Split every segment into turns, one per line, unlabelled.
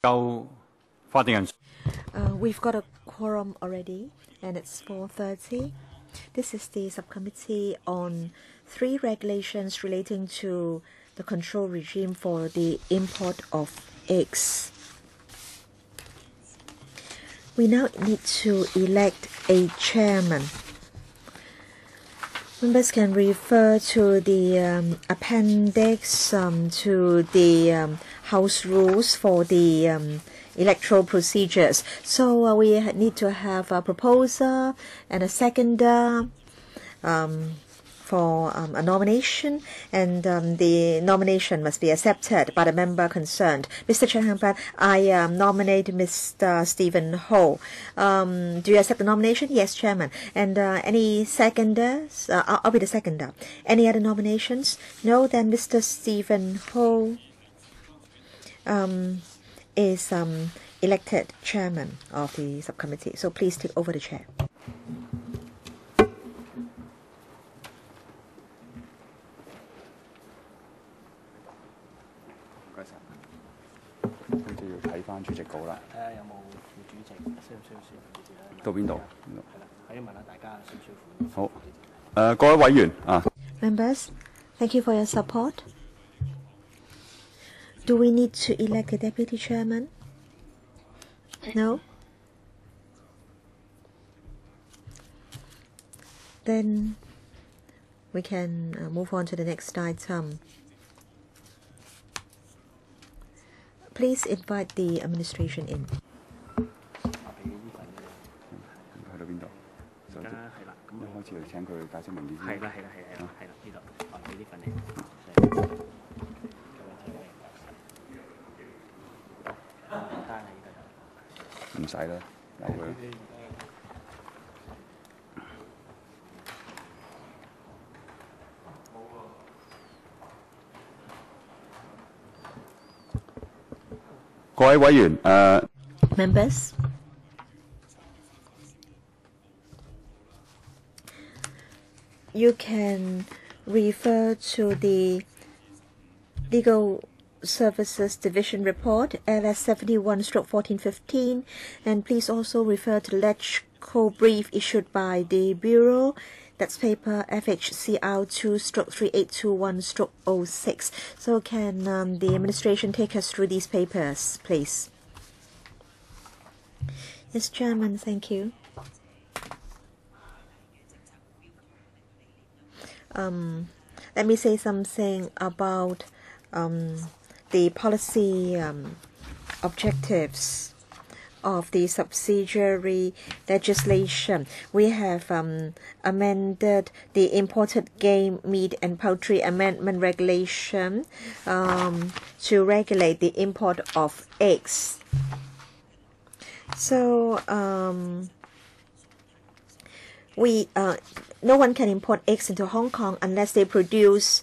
We've got a quorum already, and it's 4:30. This is the subcommittee on 3 regulations relating to the control regime for the import of eggs. We now need to elect a chairman. Members can refer to the appendix to the House rules for the electoral procedures. So we need to have a proposer and a seconder for a nomination, and the nomination must be accepted by the member concerned. Mr. Chairman, I nominate Mr. Stephen Ho. Do you accept the nomination? Yes, Chairman. And any seconders? I'll be the seconder. Any other nominations? No, then Mr. Stephen Ho is elected chairman of the subcommittee. So please take over the chair. Members, thank you for your support. Do we need to elect a deputy chairman? No? Then we can move on to the next item. Please invite the administration in. Members, you can refer to the Legal Services Division Report, LS 71/1415, and please also refer to the LegCo brief issued by the Bureau. That's paper FHCR 2/3821/06. So can the administration take us through these papers, please? Yes, Chairman, thank you. Let me say something about the policy objectives of the subsidiary legislation. We have amended the Imported Game, Meat and Poultry Amendment Regulation to regulate the import of eggs. So no one can import eggs into Hong Kong unless they produce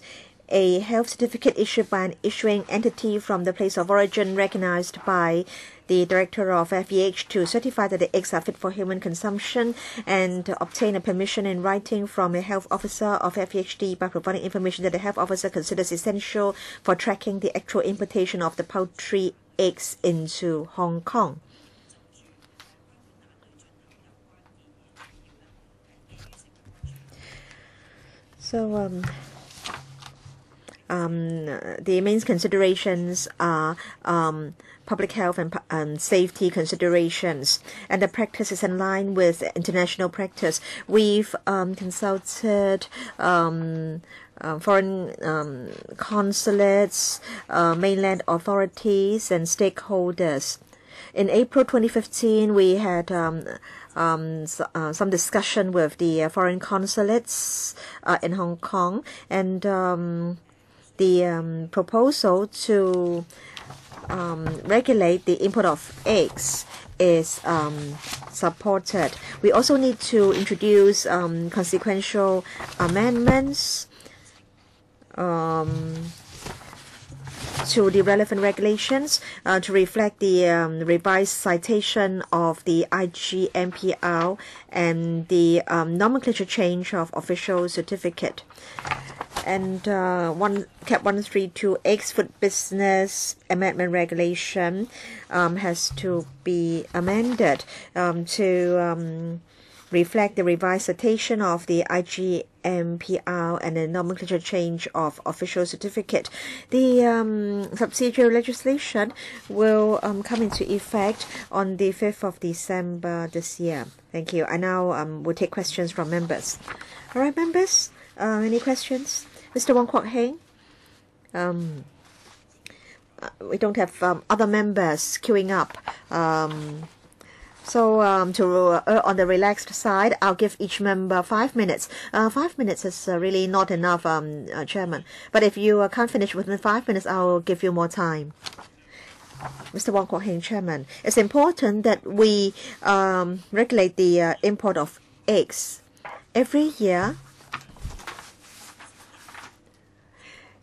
a health certificate issued by an issuing entity from the place of origin recognized by the director of FEH to certify that the eggs are fit for human consumption, and obtain a permission in writing from a health officer of FEHD by providing information that the health officer considers essential for tracking the actual importation of the poultry eggs into Hong Kong. So the main considerations are public health and safety considerations, and the practice is in line with international practice. We've consulted foreign consulates, mainland authorities, and stakeholders. In April 2015, we had some discussion with the foreign consulates in Hong Kong, and the proposal to regulate the import of eggs is supported. We also need to introduce consequential amendments to the relevant regulations to reflect the revised citation of the IGMPR and the nomenclature change of official certificate. And Cap 132X Food Business Amendment Regulation has to be amended to reflect the revised citation of the IGMPR and the nomenclature change of official certificate. The subsidiary legislation will come into effect on the 5th of December this year. Thank you. I now will take questions from members. All right, members, any questions? Mr. Wong Kwok Heng? We don't have other members queuing up. So to on the relaxed side, I'll give each member 5 minutes. 5 minutes is really not enough, Chairman. But if you can't finish within 5 minutes, I'll give you more time. Mr. Wong Kwok Heng, Chairman, it's important that we regulate the import of eggs. Every year,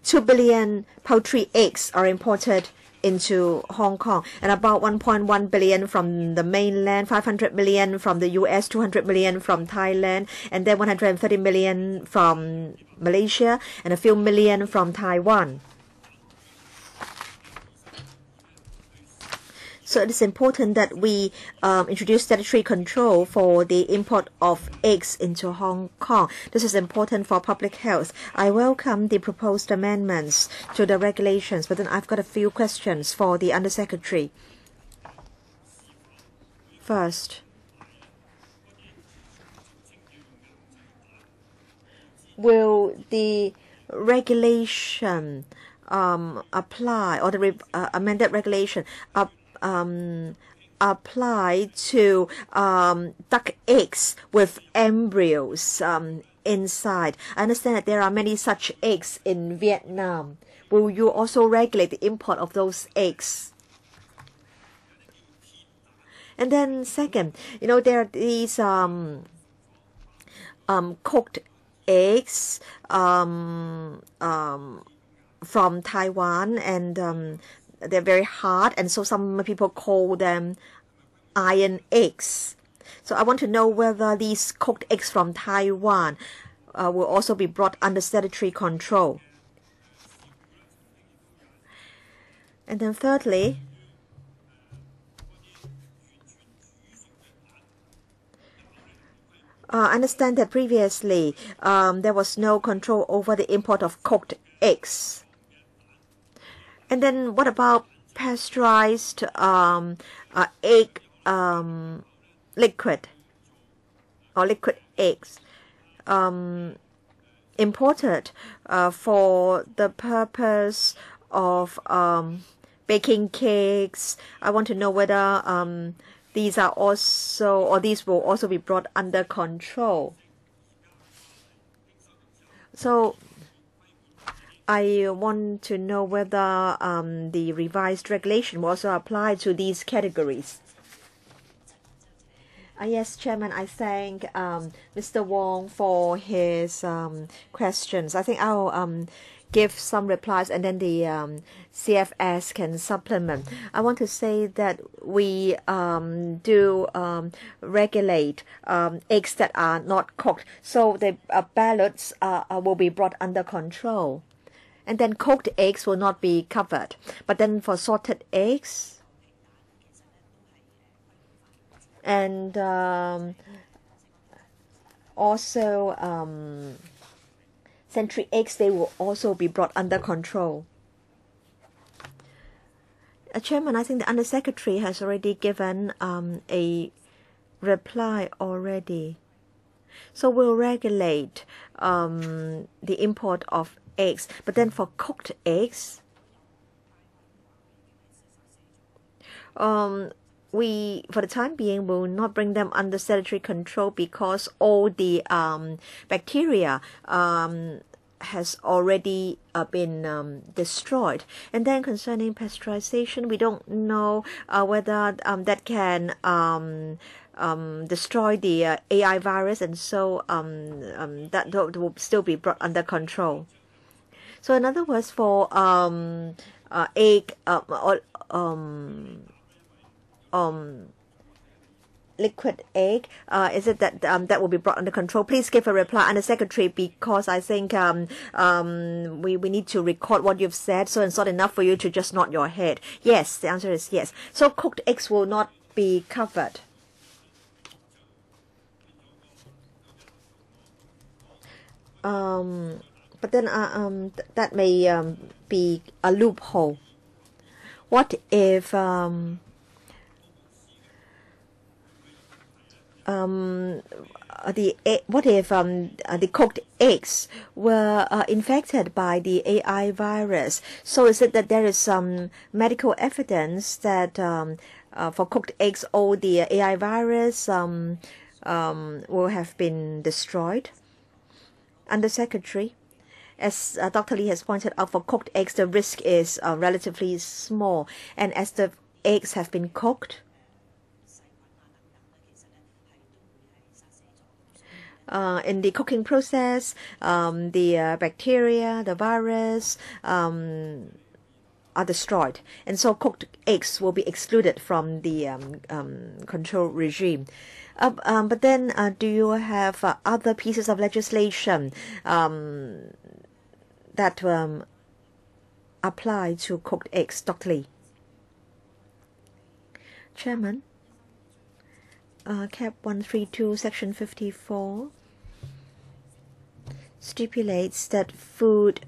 2 billion poultry eggs are imported into Hong Kong, and about 1.1 billion from the mainland, 500 million from the US, 200 million from Thailand, and then 130 million from Malaysia, and a few million from Taiwan. So it is important that we introduce statutory control for the import of eggs into Hong Kong. This is important for public health. I welcome the proposed amendments to the regulations, but then I've got a few questions for the Undersecretary. First, will the regulation apply, or the amended regulation apply to duck eggs with embryos inside? I understand that there are many such eggs in Vietnam. Will you also regulate the import of those eggs? And then second, there are these cooked eggs from Taiwan, and they're very hard, and so some people call them iron eggs. So I want to know whether these cooked eggs from Taiwan will also be brought under statutory control. And then thirdly, I understand that previously there was no control over the import of cooked eggs. And then what about pasteurized egg liquid or liquid eggs imported for the purpose of baking cakes? I want to know whether these are also, or these will also be brought under control. So I want to know whether the revised regulation will also apply to these categories. Yes, Chairman, I thank Mr. Wong for his questions. I think I'll give some replies, and then the CFS can supplement. I want to say that we do regulate eggs that are not cooked, so the ballots will be brought under control. And then cooked eggs will not be covered. But then for salted eggs and also century eggs, they will also be brought under control. Chairman, I think the Undersecretary has already given a reply already. So we'll regulate the import of eggs, but then for cooked eggs, we, for the time being, will not bring them under statutory control because all the bacteria has already been destroyed. And then concerning pasteurization, we don't know whether that can destroy the AI virus, and so that will still be brought under control. So in other words, for egg liquid egg, is it that that will be brought under control? Please give a reply, Under Secretary, because I think we need to record what you've said, so it's not enough for you to just nod your head. Yes, the answer is yes. So cooked eggs will not be covered. But then that may be a loophole. What if the cooked eggs were infected by the AI virus? So is it that there is some medical evidence that for cooked eggs all the AI virus will have been destroyed? Under Secretary, as Dr. Lee has pointed out, for cooked eggs the risk is relatively small, and as the eggs have been cooked, in the cooking process, the bacteria, the virus are destroyed, and so cooked eggs will be excluded from the control regime. But then, do you have other pieces of legislation that apply to cooked eggs, Dr. Lee? Chairman, Cap 132, Section 54 stipulates that food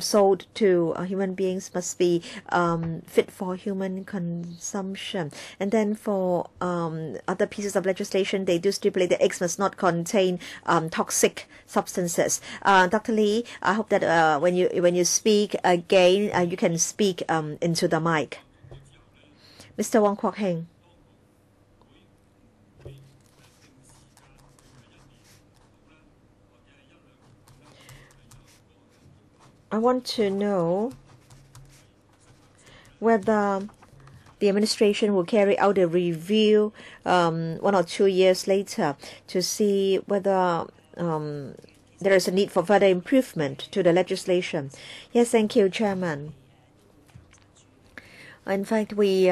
sold to human beings must be fit for human consumption. And then for other pieces of legislation, they do stipulate that eggs must not contain toxic substances. Dr. Lee, I hope that when you speak again, you can speak into the mic. Mr. Wong Kwok Heng. I want to know whether the administration will carry out a review 1 or 2 years later to see whether there is a need for further improvement to the legislation. Yes, thank you, Chairman. In fact, we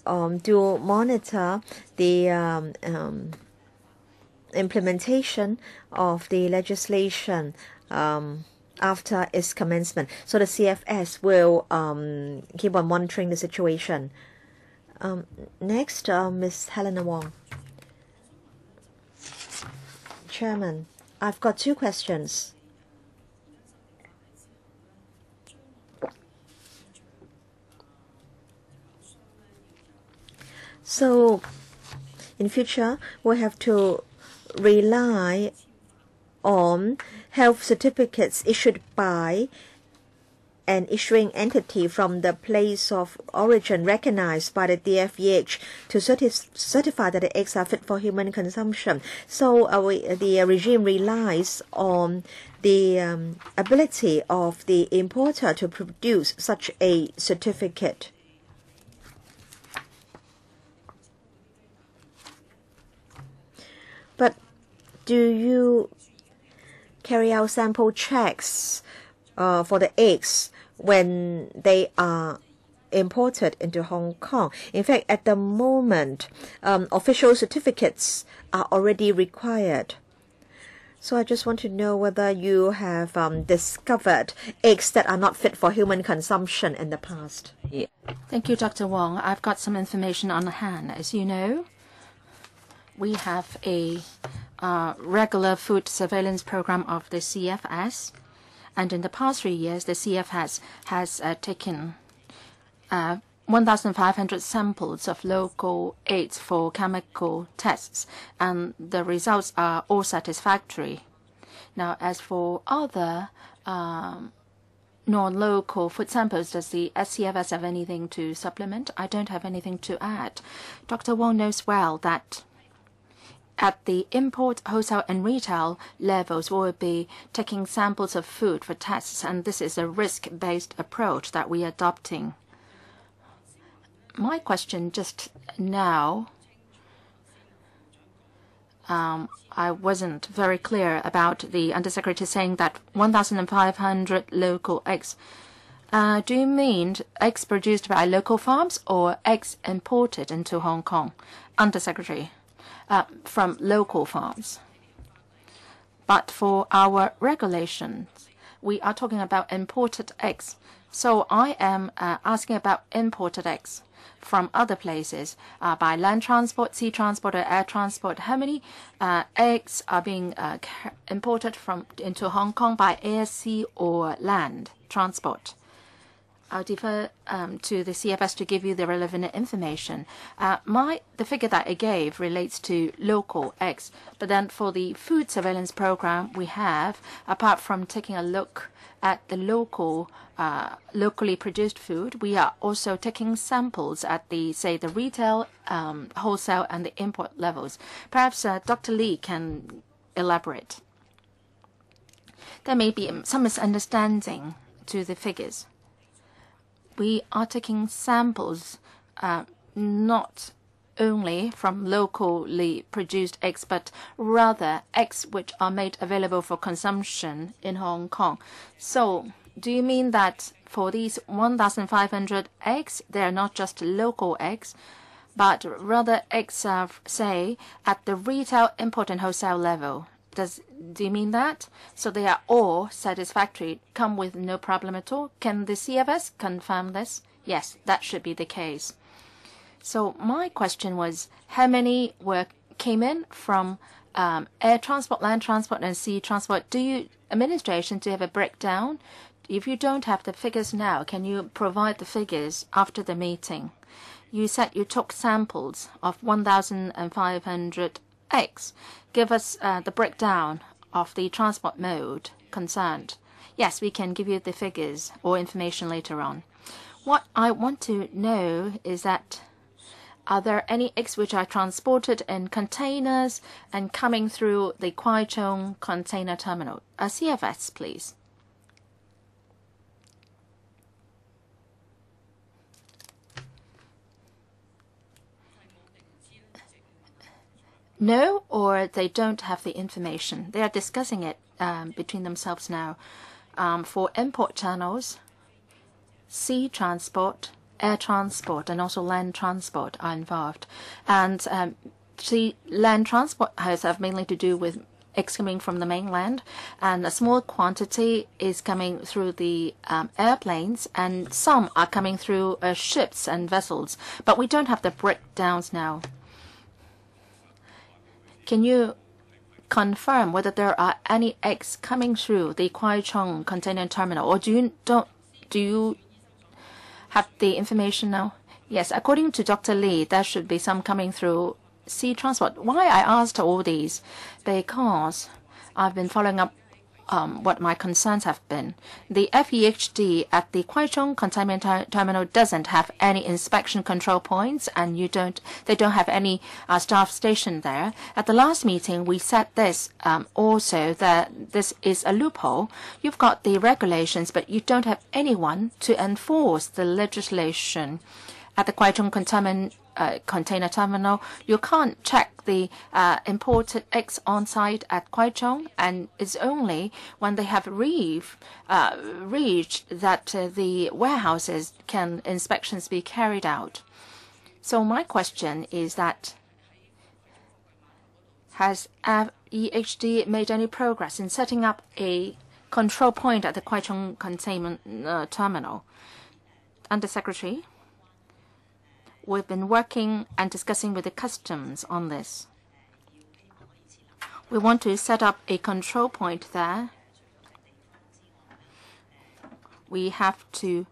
do monitor the implementation of the legislation after its commencement. So the CFS will keep on monitoring the situation. Next, Ms. Helena Wong. Chairman, I've got 2 questions. So, in future, we'll have to rely on health certificates issued by an issuing entity from the place of origin recognized by the DFVH to certify that the eggs are fit for human consumption. So the regime relies on the ability of the importer to produce such a certificate. But do you carry out sample checks for the eggs when they are imported into Hong Kong? In fact, at the moment, official certificates are already required. So I just want to know whether you have discovered eggs that are not fit for human consumption in the past.
Yeah. Thank you, Dr. Wong. I've got some information on hand. As you know, we have a regular food surveillance program of the CFS. And in the past 3 years, the CFS has taken 1,500 samples of local eggs for chemical tests, and the results are all satisfactory. Now, as for other non-local food samples, does the CFS have anything to supplement? I don't have anything to add. Dr. Wong knows well that at the import, wholesale and retail levels, we'll be taking samples of food for tests, and this is a risk-based approach that we are adopting. My question just now, I wasn't very clear about the Undersecretary saying that 1,500 local eggs Do you mean eggs produced by local farms or eggs imported into Hong Kong? Undersecretary, from local farms. But for our regulations, we are talking about imported eggs. So I am asking about imported eggs from other places by land transport, sea transport, or air transport. How many eggs are being imported into Hong Kong by air, sea, or land transport? I'll defer to the CFS to give you the relevant information. The figure that I gave relates to local eggs, but then for the food surveillance program we have, apart from taking a look at the locally produced food, we are also taking samples at the retail, wholesale, and the import levels. Perhaps Dr. Lee can elaborate. There may be some misunderstanding to the figures. We are taking samples not only from locally produced eggs, but rather eggs which are made available for consumption in Hong Kong. So do you mean that for these 1,500 eggs, they are not just local eggs, but rather eggs say, at the retail, import, and wholesale level? Do you mean that? So they are all satisfactory, come with no problem at all? Can the CFS confirm this? Yes, that should be the case. So my question was, how many came in from air transport, land transport, and sea transport? Administration, do you have a breakdown? If you don't have the figures now, can you provide the figures after the meeting? You said you took samples of 1,500 eggs. Give us the breakdown of the transport mode concerned. Yes, we can give you the figures or information later on. What I want to know is that, are there any eggs which are transported in containers and coming through the Kwai Chung container terminal? CFS, please. No, or they don't have the information. They are discussing it between themselves now. For import channels, sea transport, air transport, and also land transport are involved. And the land transport has mainly to do with eggs coming from the mainland, and a small quantity is coming through the airplanes, and some are coming through ships and vessels. But we don't have the breakdowns now. Can you confirm whether there are any eggs coming through the Kwai Chung container terminal, or do you have the information now? Yes, according to Dr. Lee, there should be some coming through sea transport. Why I asked all these? Because I've been following up what my concerns have been. The FEHD at the Kwai Chung containment terminal doesn't have any inspection control points, and they don't have any staff stationed there. At the last meeting, we said this also, that this is a loophole. You've got the regulations, but you don't have anyone to enforce the legislation. At the Kwai Chung container terminal, you can't check the imported eggs on site at Kwai Chung, and it's only when they have reached that the warehouses can inspections be carried out. So my question is that, has FEHD made any progress in setting up a control point at the Kwai Chung containment terminal? Undersecretary, we've been working and discussing with the customs on this. We want to set up a control point there. We have to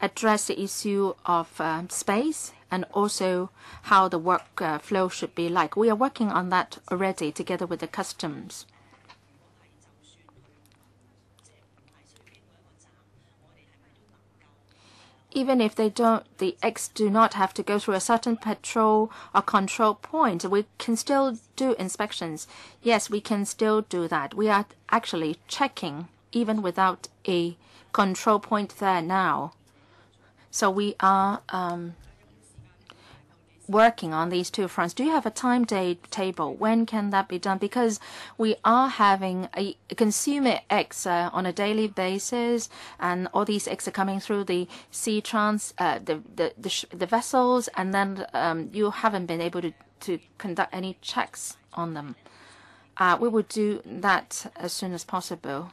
address the issue of space and also how the work flow should be like. We are working on that already together with the customs. Even if the eggs do not have to go through a certain patrol or control point, we can still do inspections. Yes, we can still do that. We are actually checking even without a control point there now. So we are working on these two fronts. Do you have a timetable? When can that be done? Because we are having a consumer eggs on a daily basis, and all these eggs are coming through the sea the vessels, and then you haven't been able to conduct any checks on them. We will do that as soon as possible.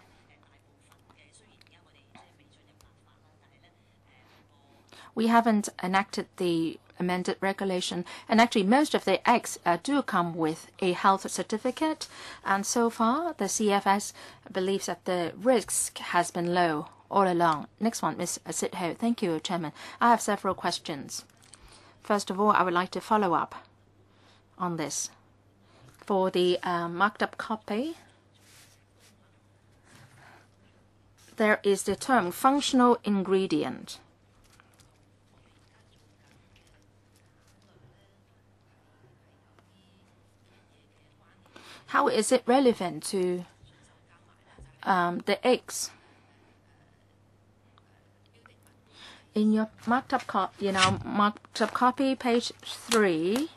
We haven't enacted the amended regulation, and actually most of the eggs do come with a health certificate, and so far the CFS believes that the risk has been low all along. Next one, Ms. Sit-Ho. Thank you, Chairman. I have several questions. First of all, I would like to follow up on this. For the marked up copy, there is the term functional ingredient. How is it relevant to the eggs? In your marked up copy, page 3,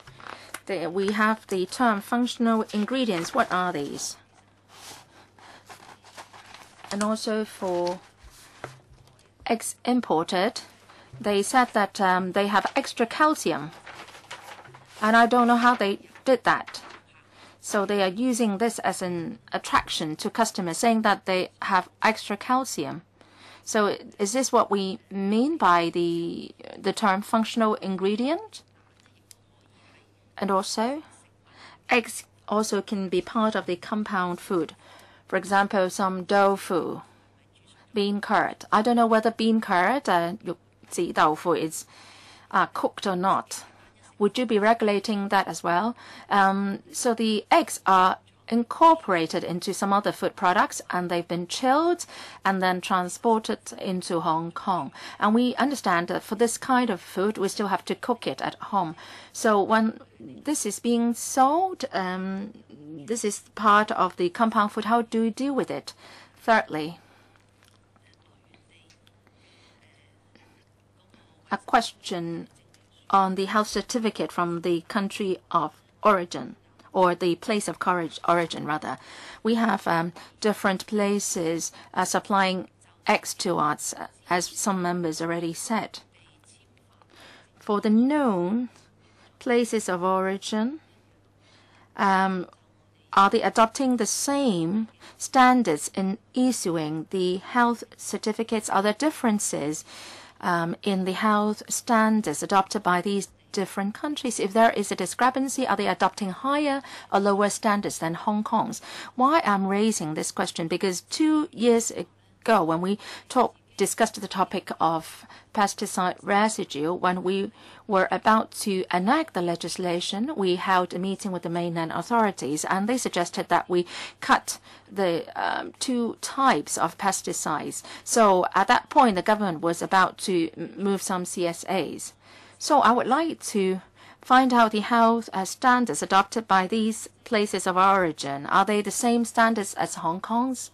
we have the term functional ingredients. What are these? And also for eggs imported, they said that they have extra calcium, and I don't know how they did that. So they are using this as an attraction to customers, saying that they have extra calcium. So is this what we mean by the term functional ingredient? And also, eggs also can be part of the compound food. For example, some tofu, bean curd. I don't know whether bean curd, 肉子豆腐, is cooked or not. Would you be regulating that as well? So the eggs are incorporated into some other food products, and they've been chilled and then transported into Hong Kong. And we understand that for this kind of food, we still have to cook it at home. So when this is being sold, this is part of the compound food. How do we deal with it? Thirdly, a question on the health certificate from the country of origin, or the place of origin rather. We have different places supplying eggs to us, as some members already said. For the known places of origin, are they adopting the same standards in issuing the health certificates? Are there differences in the health standards adopted by these different countries? If there is a discrepancy, are they adopting higher or lower standards than Hong Kong's? Why I'm raising this question? Because 2 years ago, when we discussed the topic of pesticide residue, when we were about to enact the legislation, we held a meeting with the mainland authorities, and they suggested that we cut the 2 types of pesticides. So at that point, the government was about to move some CSAs. So I would like to find out the health standards adopted by these places of origin. Are they the same standards as Hong Kong's?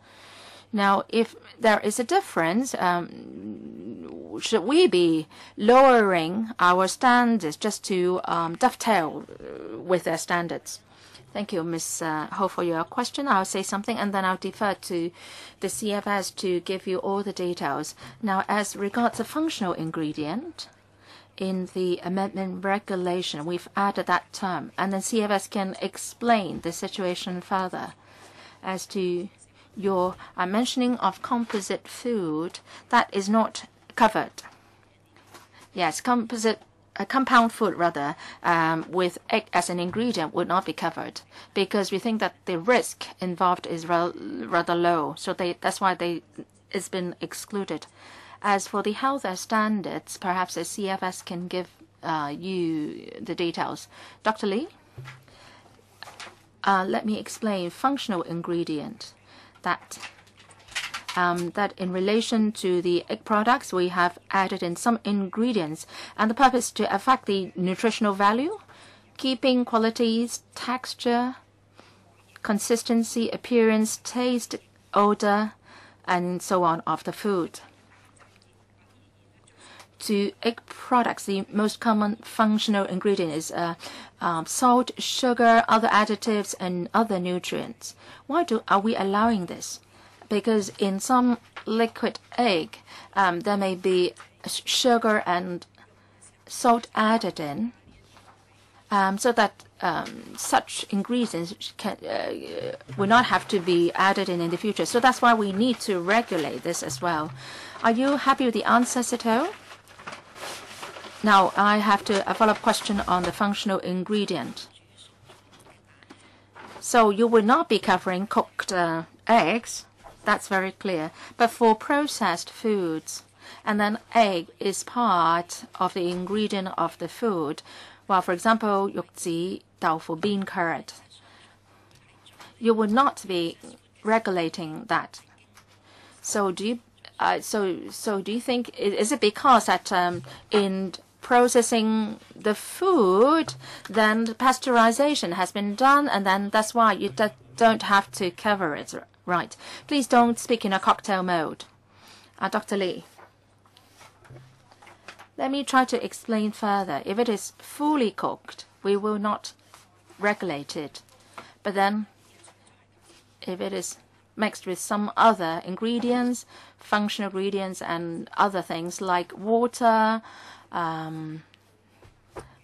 Now, if there is a difference, should we be lowering our standards just to dovetail with their standards? Thank you, Ms. Ho, for your question. I'll say something, and then I'll defer to the CFS to give you all the details. Now, as regards the functional ingredient, in the amendment regulation, we've added that term, and then CFS can explain the situation further. As to your mentioning of composite food, that is not covered. Yes, compound food rather, with egg as an ingredient would not be covered, because we think that the risk involved is rather low. So that's why it's been excluded. As for the health standards, perhaps the CFS can give you the details. Dr. Lee, let me explain functional ingredient. That in relation to the egg products, we have added in some ingredients, and the purpose to affect the nutritional value, keeping qualities, texture, consistency, appearance, taste, odor, and so on of the food. to egg products, the most common functional ingredient is salt, sugar, other additives, and other nutrients. Why are we allowing this? Because in some liquid egg, there may be sugar and salt added in, so that such ingredients will not have to be added in the future. So that's why we need to regulate this as well. Are you happy with the answer, Sito? Now, I have a follow-up question on the functional ingredient. So you will not be covering cooked eggs. That's very clear. But for processed foods, and then egg is part of the ingredient of the food. Well, for example, yukzi, tofu, bean curd. You will not be regulating that. So do you? So do you think is it because that in processing the food, then pasteurization has been done, and then that's why you don't have to cover it, right? Please don't speak in a cocktail mode. Dr. Lee. Let me try to explain further. If it is fully cooked, we will not regulate it. But then, if it is mixed with some other ingredients, functional ingredients, and other things like water,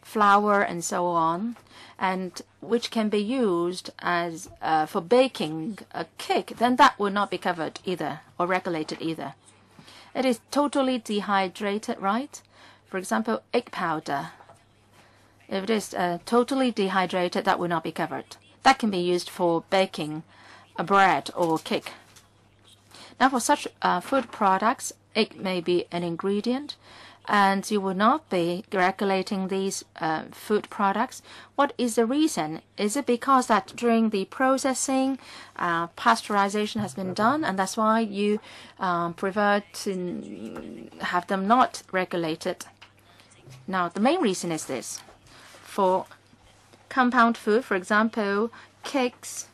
flour, and so on, and which can be used as for baking a cake, then that will not be covered either or regulated either. It is totally dehydrated, right? For example, egg powder. If it is totally dehydrated, that will not be covered. That can be used for baking a bread or cake. Now, for such food products, egg may be an ingredient, and you will not be regulating these food products. What is the reason? Is it because that during the processing, pasteurization has been done, and that's why you prefer to have them not regulated? Now, the main reason is this. For compound food, for example, cakes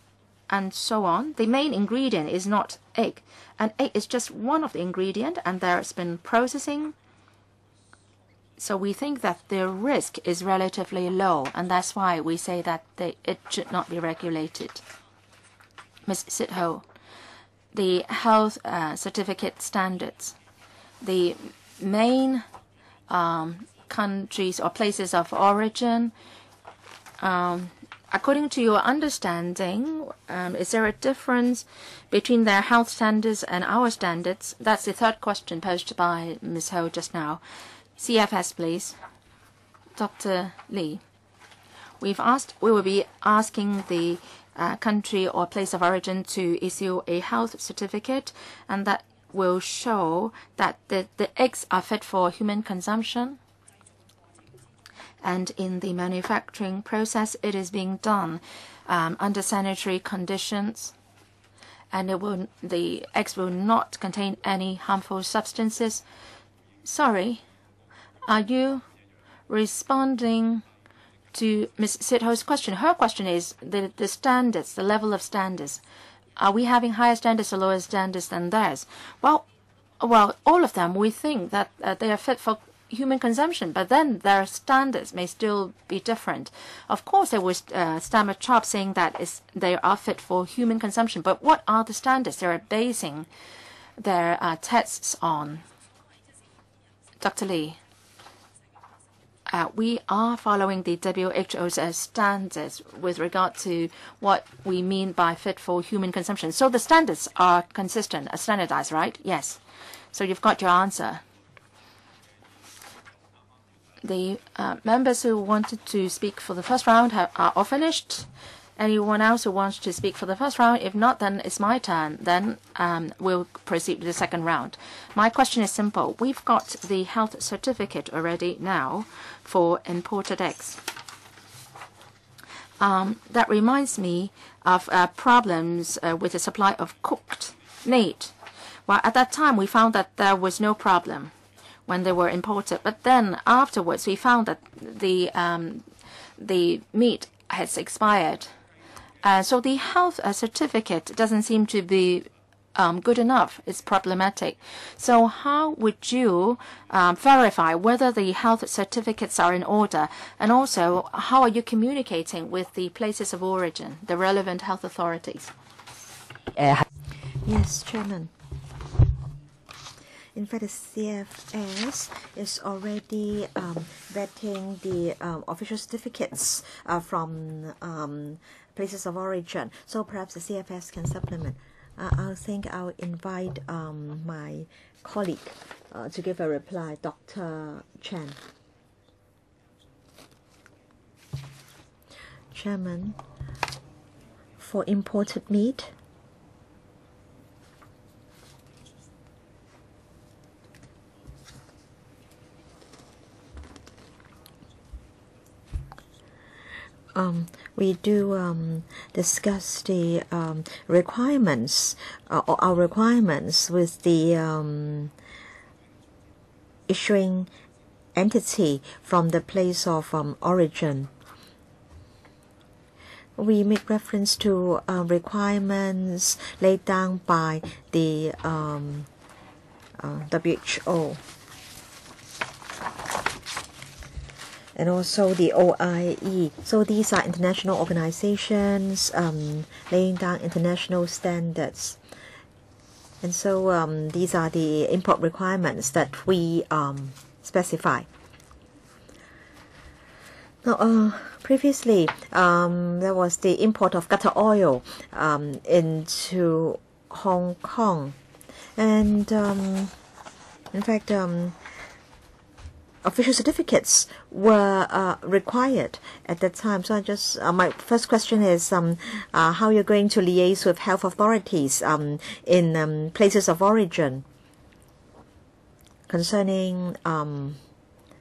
and so on, the main ingredient is not egg. And egg is just one of the ingredients, and there's been processing. So we think that the risk is relatively low, and that's why we say that it should not be regulated. Ms. Sitho, the health certificate standards, the main countries or places of origin, according to your understanding, is there a difference between their health standards and our standards? That's the third question posed by Ms. Ho just now. CFS, please. Dr. Lee. We will be asking the country or place of origin to issue a health certificate, and that will show that the eggs are fit for human consumption. And in the manufacturing process, it is being done under sanitary conditions, and the eggs will not contain any harmful substances. Sorry, are you responding to Ms. Sitho's question? Her question is the standards, the level of standards. Are we having higher standards or lower standards than theirs? Well, all of them, we think that they are fit for human consumption, but then their standards may still be different. Of course, there was stammer chop saying that they are fit for human consumption, but what are the standards they are basing their tests on? Dr. Lee, we are following the WHO's standards with regard to what we mean by fit for human consumption. So the standards are consistent, standardized, right? Yes. So you've got your answer. The members who wanted to speak for the first round are all finished. Anyone else who wants to speak for the first round? If not, then it's my turn. Then we'll proceed with the second round. My question is simple. We've got the health certificate already now for imported eggs. That reminds me of problems with the supply of cooked meat. Well, at that time, we found that there was no problem when they were imported. But then afterwards, we found that the meat has expired. So the health certificate doesn't seem to be good enough. It's problematic. So how would you verify whether the health certificates are in order? And also, how are you communicating with the places of origin, the relevant health authorities?
Yes, Chairman. In fact, the CFS is already vetting the official certificates from places of origin. So perhaps the CFS can supplement. I think I'll invite my colleague to give a reply, Dr. Chen. Chairman, for imported meat, we do discuss the requirements or our requirements with the issuing entity from the place of origin. We make reference to requirements laid down by the WHO. And also the OIE. So these are international organizations laying down international standards. And so these are the import requirements that we specify. Now, previously, there was the import of gutter oil into Hong Kong. And in fact, official certificates were required at that time. So I just my first question is how you're going to liaise with health authorities in places of origin concerning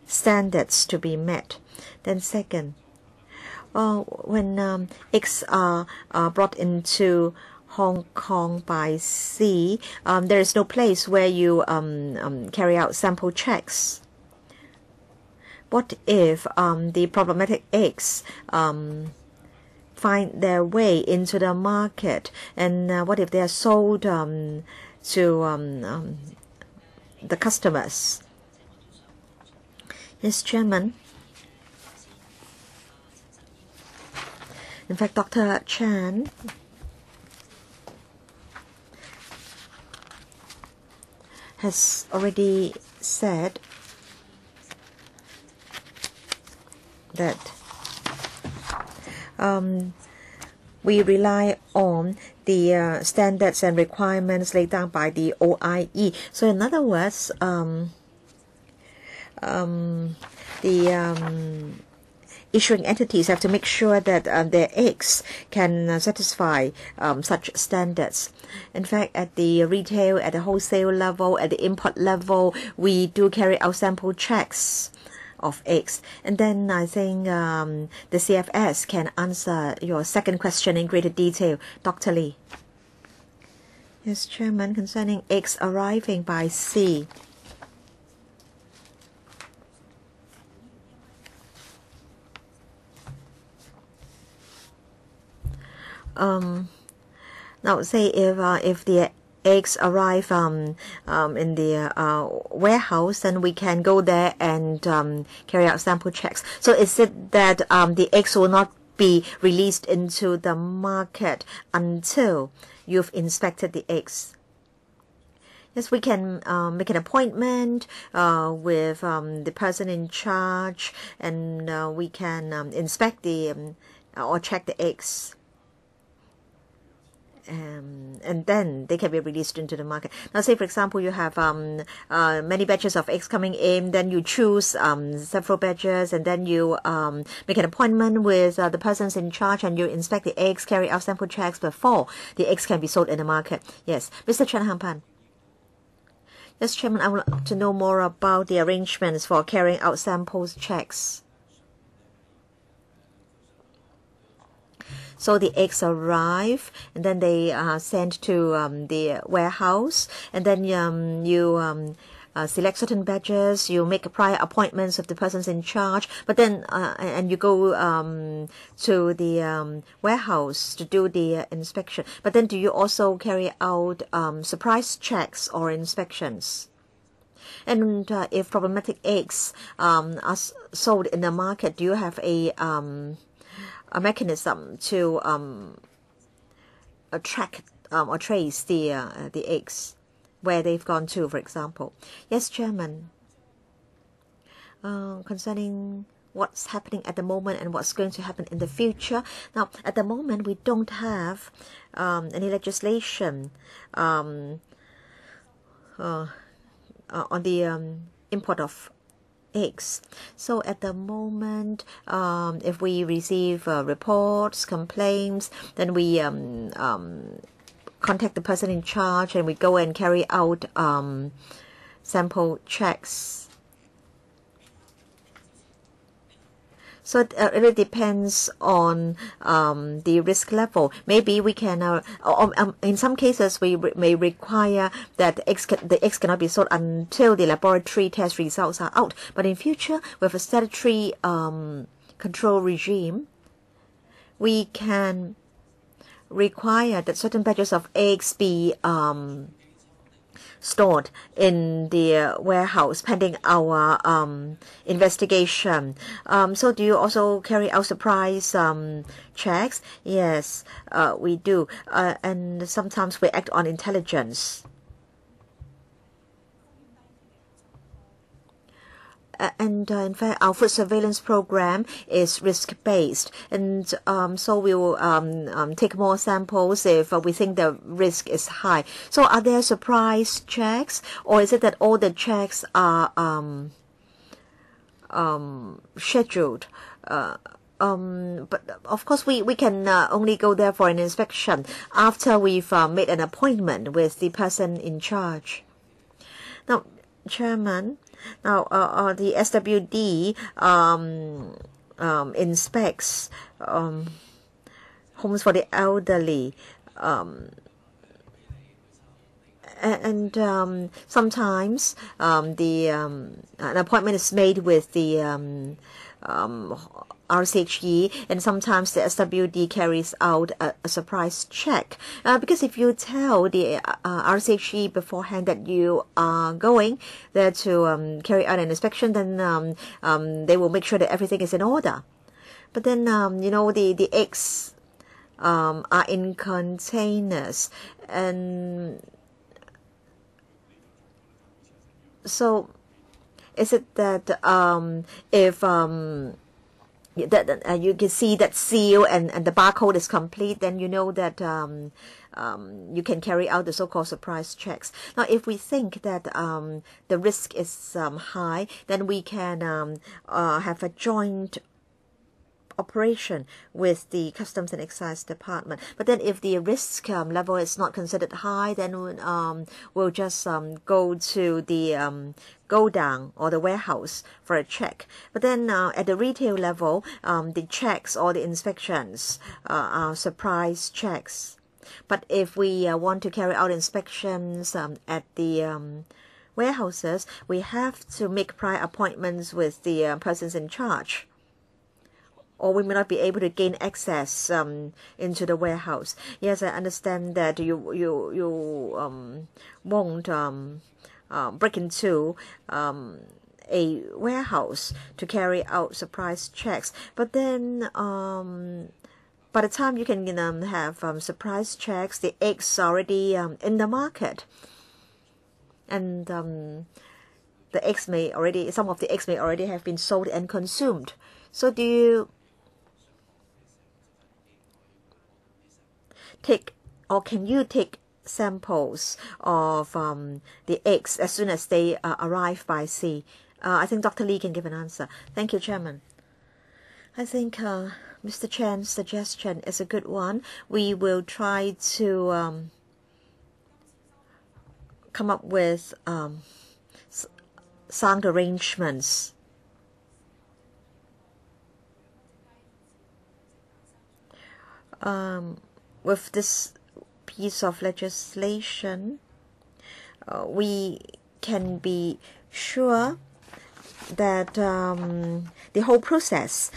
standards to be met. Then second, when eggs are brought into Hong Kong by sea, there is no place where you carry out sample checks. What if the problematic eggs find their way into the market, and what if they are sold to the customers? Yes, Chairman. In fact, Dr. Chan has already said that we rely on the standards and requirements laid down by the OIE. So in other words, the issuing entities have to make sure that their eggs can satisfy such standards. In fact, at the retail, at the wholesale level, at the import level, we do carry out sample checks of eggs. And then I think the CFS can answer your second question in greater detail. Dr. Lee. Yes, Chairman, concerning eggs arriving by sea. Now, say if the eggs arrive in the warehouse, then we can go there and carry out sample checks. So is it that the eggs will not be released into the market until you've inspected the eggs? Yes, we can make an appointment with the person in charge, and we can inspect the or check the eggs. And then they can be released into the market. Now, say, for example, you have many batches of eggs coming in, then you choose several batches, and then you make an appointment with the persons in charge, and you inspect the eggs, carry out sample checks before the eggs can be sold in the market. Yes. Mr. Chen Hangpan. Yes, Chairman, I would like to know more about the arrangements for carrying out samples checks. So the eggs arrive, and then they are sent to the warehouse, and then you select certain batches, you make prior appointments of the persons in charge, but then and you go to the warehouse to do the inspection. But then do you also carry out surprise checks or inspections? And if problematic eggs are sold in the market, do you have a mechanism to track or trace the eggs, where they've gone to, for example? Yes, Chairman. Concerning what's happening at the moment and what's going to happen in the future. Now, at the moment, we don't have any legislation on the import of eggs. So at the moment, if we receive reports, complaints, then we contact the person in charge and we go and carry out sample checks. So it really depends on the risk level. Maybe we can, in some cases, we may require that the eggs cannot be sold until the laboratory test results are out. But in future, with a statutory control regime, we can require that certain batches of eggs be stored in the warehouse pending our investigation. So do you also carry out surprise checks? Yes, we do. And sometimes we act on intelligence. And in fact, our food surveillance program is risk-based, and so we will take more samples if we think the risk is high. So are there surprise checks, or is it that all the checks are scheduled? But of course, we can only go there for an inspection after we've made an appointment with the person in charge. Now, Chairman, now the SWD inspects homes for the elderly, and sometimes an appointment is made with the RCHE, and sometimes the SWD carries out a surprise check. Because if you tell the RCHE beforehand that you are going there to carry out an inspection, then they will make sure that everything is in order. But then, you know, the eggs are in containers, and so is it that if you can see that seal and the barcode is complete, then you know that you can carry out the so-called surprise checks. Now, if we think that the risk is high, then we can have a joint operation with the Customs and Excise Department. But then if the risk level is not considered high, then we'll just go to the go down or the warehouse for a check. But then at the retail level, the checks or the inspections are surprise checks. But if we want to carry out inspections at the warehouses, we have to make prior appointments with the persons in charge, or we may not be able to gain access into the warehouse. Yes, I understand that you won't break into a warehouse to carry out surprise checks. But then by the time you can have surprise checks, the eggs are already in the market, and the eggs may already, some of the eggs may already have been sold and consumed. So do you take, or can you take samples of the eggs as soon as they arrive by sea? I think Dr. Lee can give an answer. Thank you, Chairman. I think Mr. Chan's suggestion is a good one. We will try to come up with sound arrangements. With this piece of legislation, we can be sure that the whole process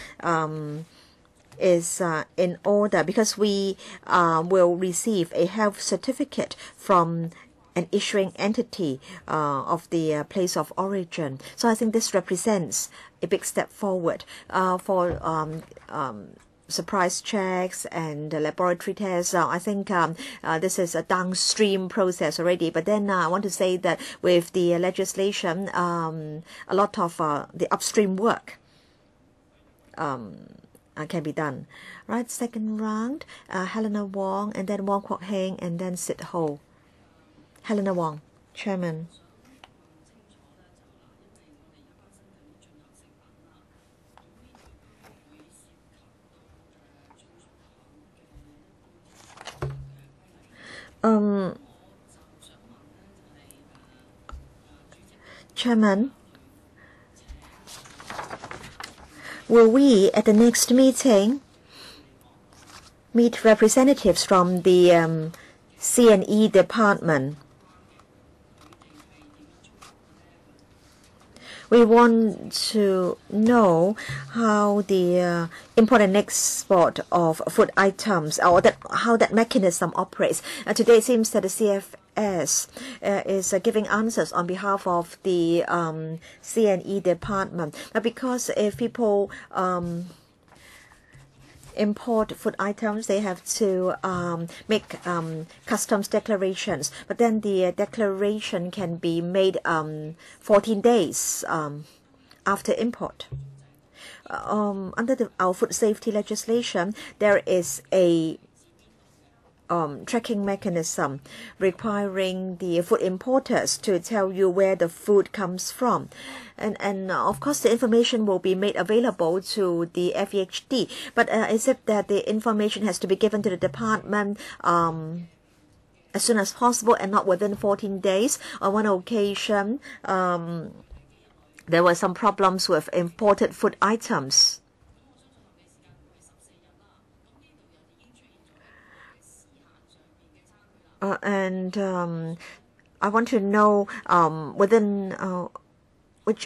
is in order, because we will receive a health certificate from an issuing entity of the place of origin. So I think this represents a big step forward for surprise checks and laboratory tests. I think this is a downstream process already. But then I want to say that with the legislation, a lot of the upstream work can be done. Right, second round, Helena Wong, and then Wong Kwok Heng, and then Sid Ho. Helena Wong, Chairman. Chairman, will we at the next meeting meet representatives from the C&E department? We want to know how the import and export of food items, or how that mechanism operates. Today it seems that the CFS is giving answers on behalf of the C&E department. Now, because if people import food items, they have to make customs declarations, but then the declaration can be made 14 days after import. Under our food safety legislation, there is a tracking mechanism requiring the food importers to tell you where the food comes from. And of course, the information will be made available to the FEHD. But is it that the information has to be given to the department as soon as possible and not within 14 days? On one occasion, there were some problems with imported food items. And I want to know within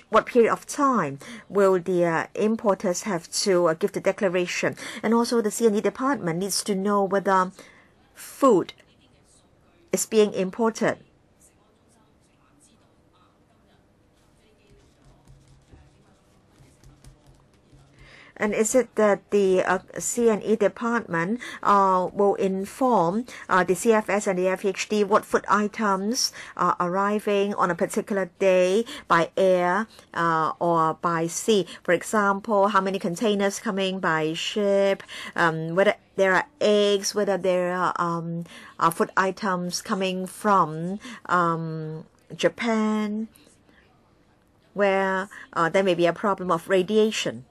what period of time will the importers have to give the declaration. And also the C&E department needs to know whether food is being imported. And is it that the C&E department will inform the CFS and the FHD what food items are arriving on a particular day by air or by sea? For example, how many containers coming by ship, whether there are eggs, whether there are food items coming from Japan, where there may be a problem of radiation.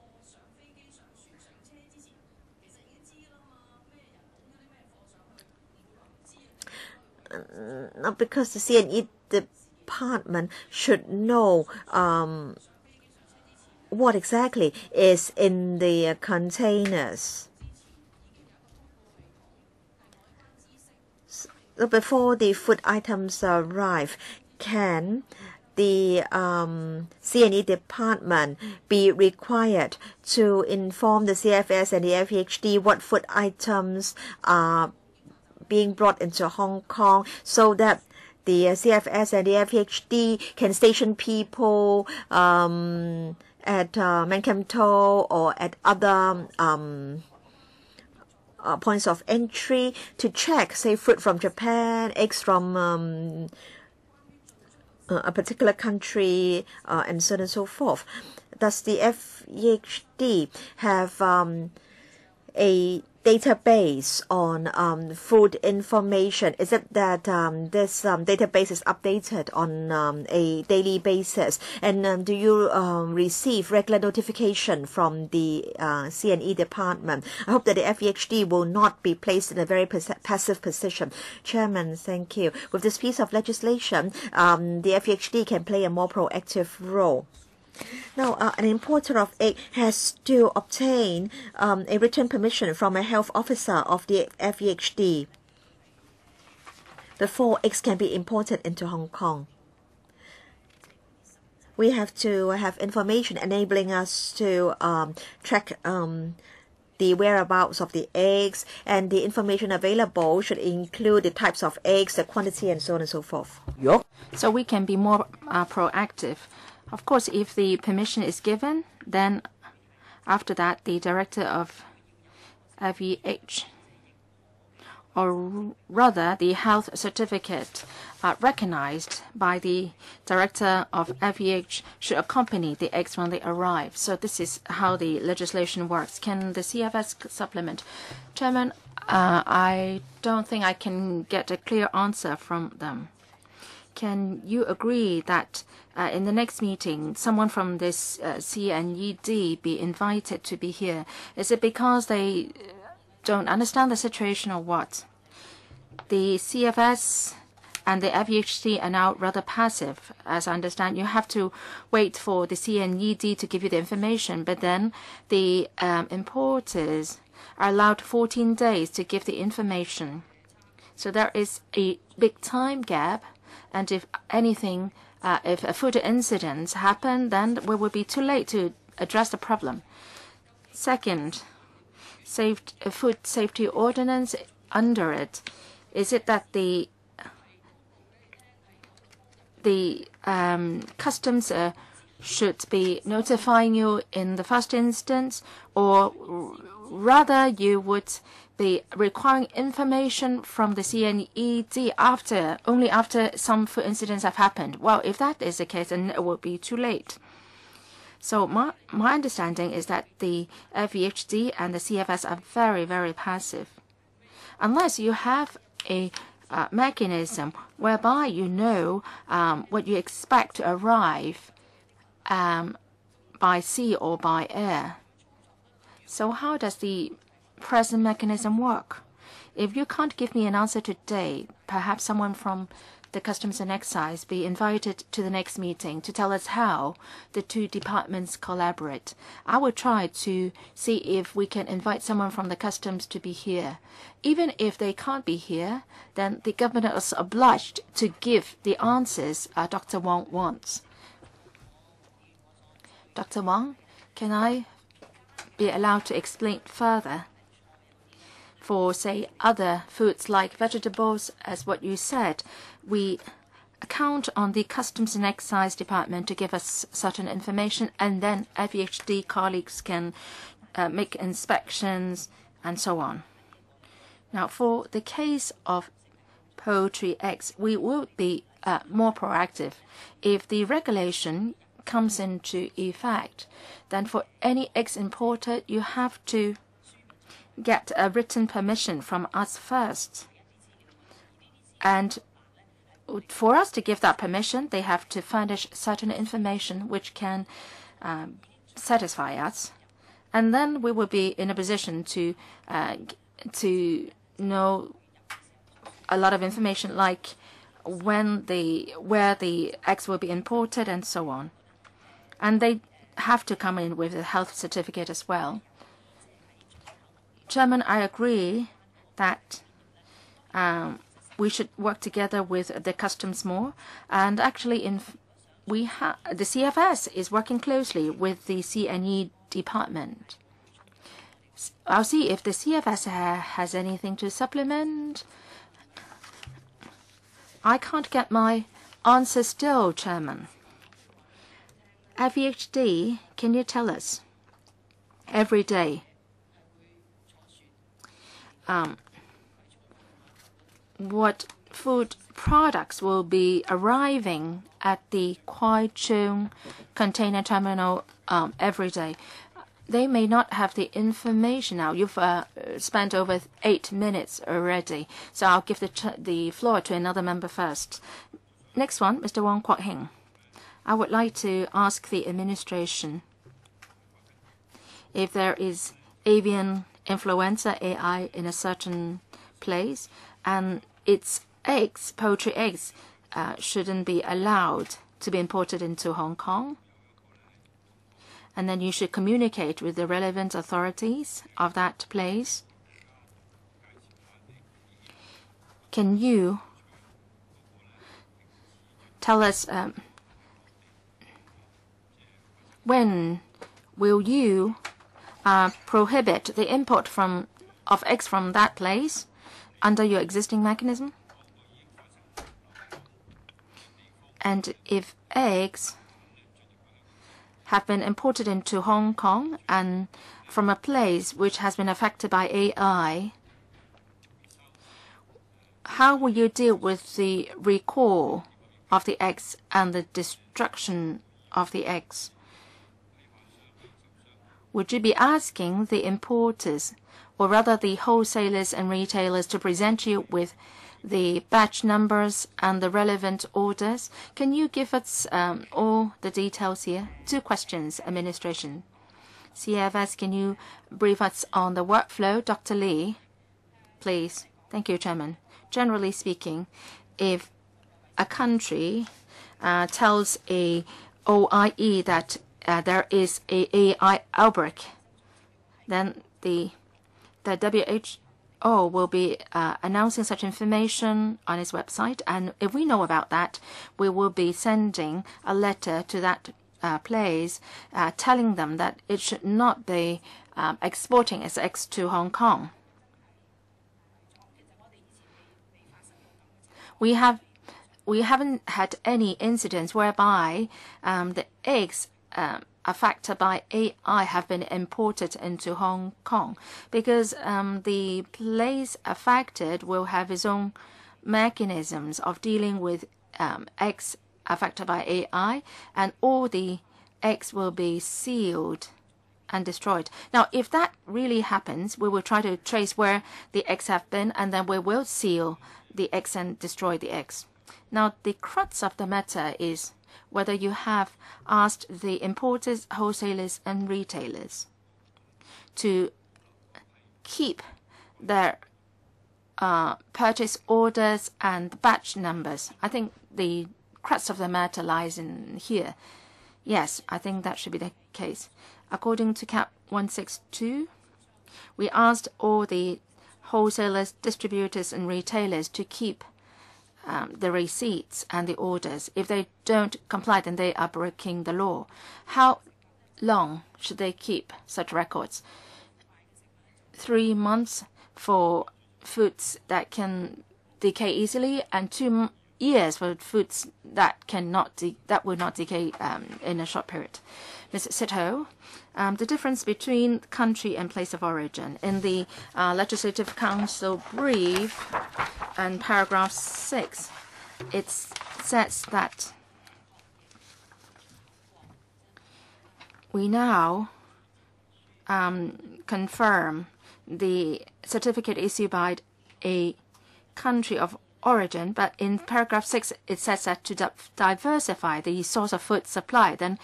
Because the C&E department should know what exactly is in the containers. So before the food items arrive, can the C&E department be required to inform the CFS and the FHD what food items are being brought into Hong Kong, so that the CFS and the FHD can station people at Mankamto or at other points of entry to check, say, fruit from Japan, eggs from a particular country, and so on and so forth. Does the FEHD have a database on food information? Is it that this database is updated on a daily basis? And do you receive regular notification from the C&E department? I hope that the FEHD will not be placed in a very passive position. Chairman, thank you. With this piece of legislation, the FEHD can play a more proactive role. Now, an importer of egg has to obtain a written permission from a health officer of the FEHD before eggs can be imported into Hong Kong. we have to have information enabling us to track the whereabouts of the eggs, and the information available should include the types of eggs, the quantity, and so on and so forth.
So we can be more proactive. Of course, if the permission is given, then after that, the director of FEH, or rather the health certificate recognized by the director of FEH, should accompany the eggs when they arrive. So this is how the legislation works. Can the CFS supplement? Chairman, I don't think I can get a clear answer from them. Can you agree that in the next meeting, someone from this CNED be invited to be here? Is it because they don't understand the situation or what? The CFS and the FEHC are now rather passive. As I understand, you have to wait for the CNED to give you the information, but then the importers are allowed 14 days to give the information. So there is a big time gap, and if anything, if a food incidents happen, then we will be too late to address the problem. Second, food safety ordinance under it. Is it that the customs should be notifying you in the first instance, or rather you would be requiring information from the CNED only after some food incidents have happened? Well, if that is the case, then it will be too late. So my understanding is that the FEHD and the CFS are very, very passive. Unless you have a mechanism whereby you know what you expect to arrive by sea or by air. So how does the present mechanism work? If you can't give me an answer today, perhaps someone from the Customs and Excise be invited to the next meeting to tell us how the two departments collaborate. I will try to see if we can invite someone from the Customs to be here. Even if they can't be here, then the government is obliged to give the answers Dr. Wong wants. Dr. Wong, can I be allowed to explain further? For, say, other foods like vegetables, as what you said, we count on the Customs and Excise Department to give us certain information, and then FEHD colleagues can make inspections and so on. Now, for the case of poultry eggs, we will be more proactive. If the regulation comes into effect, then for any eggs imported, you have to get a written permission from us first. And for us to give that permission, they have to furnish certain information which can satisfy us. And then we will be in a position to know a lot of information, like where the eggs will be imported and so on. And they have to come in with a health certificate as well. Chairman, I agree that we should work together with the customs more. And actually, the CFS is working closely with the CNE department. I'll see if the CFS has anything to supplement. I can't get my answer still, Chairman. FEHD, can you tell us every day what food products will be arriving at the Kwai Chung container terminal every day? They may not have the information now. You've spent over 8 minutes already, so I'll give the floor to another member first. Next one, Mr. Wong Kwok Hing. I would like to ask the administration if there is avian influenza AI in a certain place, and its eggs, poultry eggs, shouldn't be allowed to be imported into Hong Kong. And then you should communicate with the relevant authorities of that place. Can you tell us when will you prohibit the import of eggs from that place under your existing mechanism? And if eggs have been imported into Hong Kong and from a place which has been affected by AI, how will you deal with the recall of the eggs and the destruction of the eggs? Would you be asking the importers, or rather the wholesalers and retailers, to present you with the batch numbers and the relevant orders? Can you give us all the details here? 2 questions, administration. CFS, can you brief us on the workflow? Dr. Lee, please. Thank you, Chairman. Generally speaking, if a country tells a OIE that there is a AI outbreak, then the WHO will be announcing such information on its website. And if we know about that, we will be sending a letter to that place telling them that it should not be exporting its eggs to Hong Kong. We haven't had any incidents whereby the eggs affected by AI have been imported into Hong Kong, because the place affected will have its own mechanisms of dealing with eggs affected by AI, and all the eggs will be sealed and destroyed. Now, if that really happens, we will try to trace where the eggs have been, and then we will seal the eggs and destroy the eggs. Now, the crux of the matter is whether you have asked the importers, wholesalers, and retailers to keep their purchase orders and batch numbers. I think the crux of the matter lies in here. Yes, I think that should be the case. According to Cap 162, we asked all the wholesalers, distributors, and retailers to keep the receipts and the orders. If they don't comply, then they are breaking the law. How long should they keep such records? 3 months for foods that can decay easily, and 2 years for foods that will not decay in a short period. Ms. Sito, the difference between country and place of origin. In the Legislative Council brief and paragraph 6, it says that we now confirm the certificate issued by a country of origin, but in paragraph 6 it says that to diversify the source of food supply, then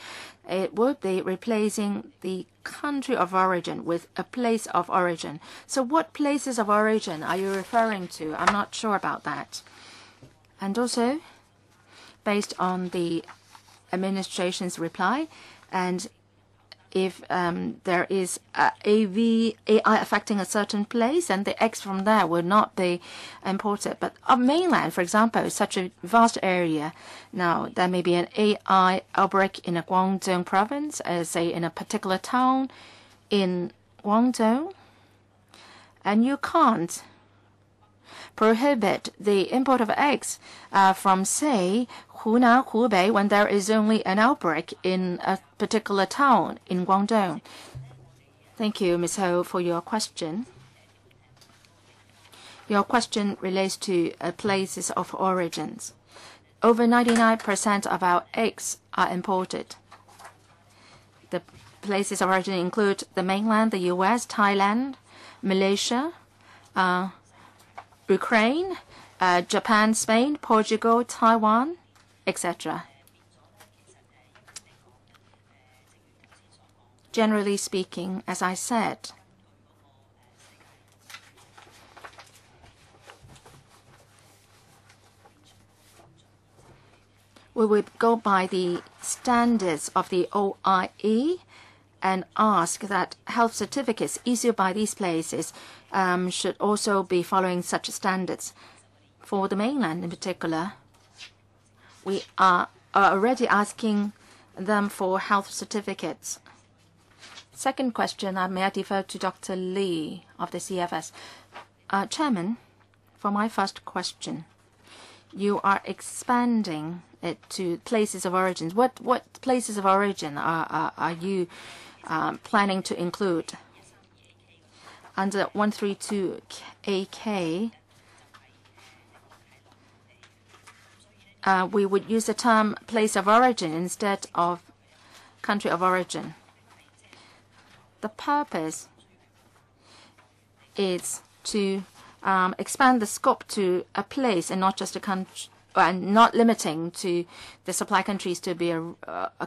it would be replacing the country of origin with a place of origin. So what places of origin are you referring to? I'm not sure about that. And also, based on the administration's reply, and if there is AI affecting a certain place, and the eggs from there will not be imported. But on mainland, for example, such a vast area, now there may be an AI outbreak in a Guangdong province, say in a particular town in Guangdong, and you can't prohibit the import of eggs from, say, Hunan, Hubei, when there is only an outbreak in a particular town in Guangdong. Thank you, Ms. Ho, for your question. Your question relates to places of origins. Over 99% of our eggs are imported. The places of origin include the mainland, the US, Thailand, Malaysia, Ukraine, Japan, Spain, Portugal, Taiwan, etc. Generally speaking, as I said, we would go by the standards of the OIE and ask that health certificates issued by these places should also be following such standards. For the mainland in particular, we are already asking them for health certificates. Second question, may I defer to Dr. Lee of the CFS. Chairman, for my first question, you are expanding it to places of origin. What places of origin are you planning to include? Under 132AK, we would use the term place of origin instead of country of origin. The purpose is to expand the scope to a place and not just a country, and not limiting to the supply countries to be a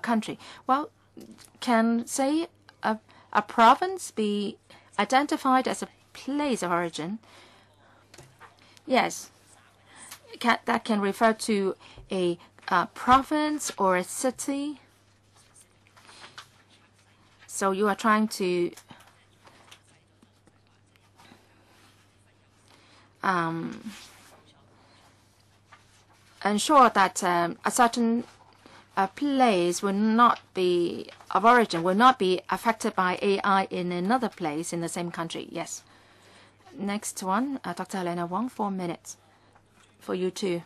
country. Well, can, say, a province be identified as a place of origin? Yes. That can refer to a province or a city. So you are trying to ensure that a certain place will not be of origin, will not be affected by AI in another place in the same country. Yes. Next one, Dr. Helena Wong, 4 minutes for you too.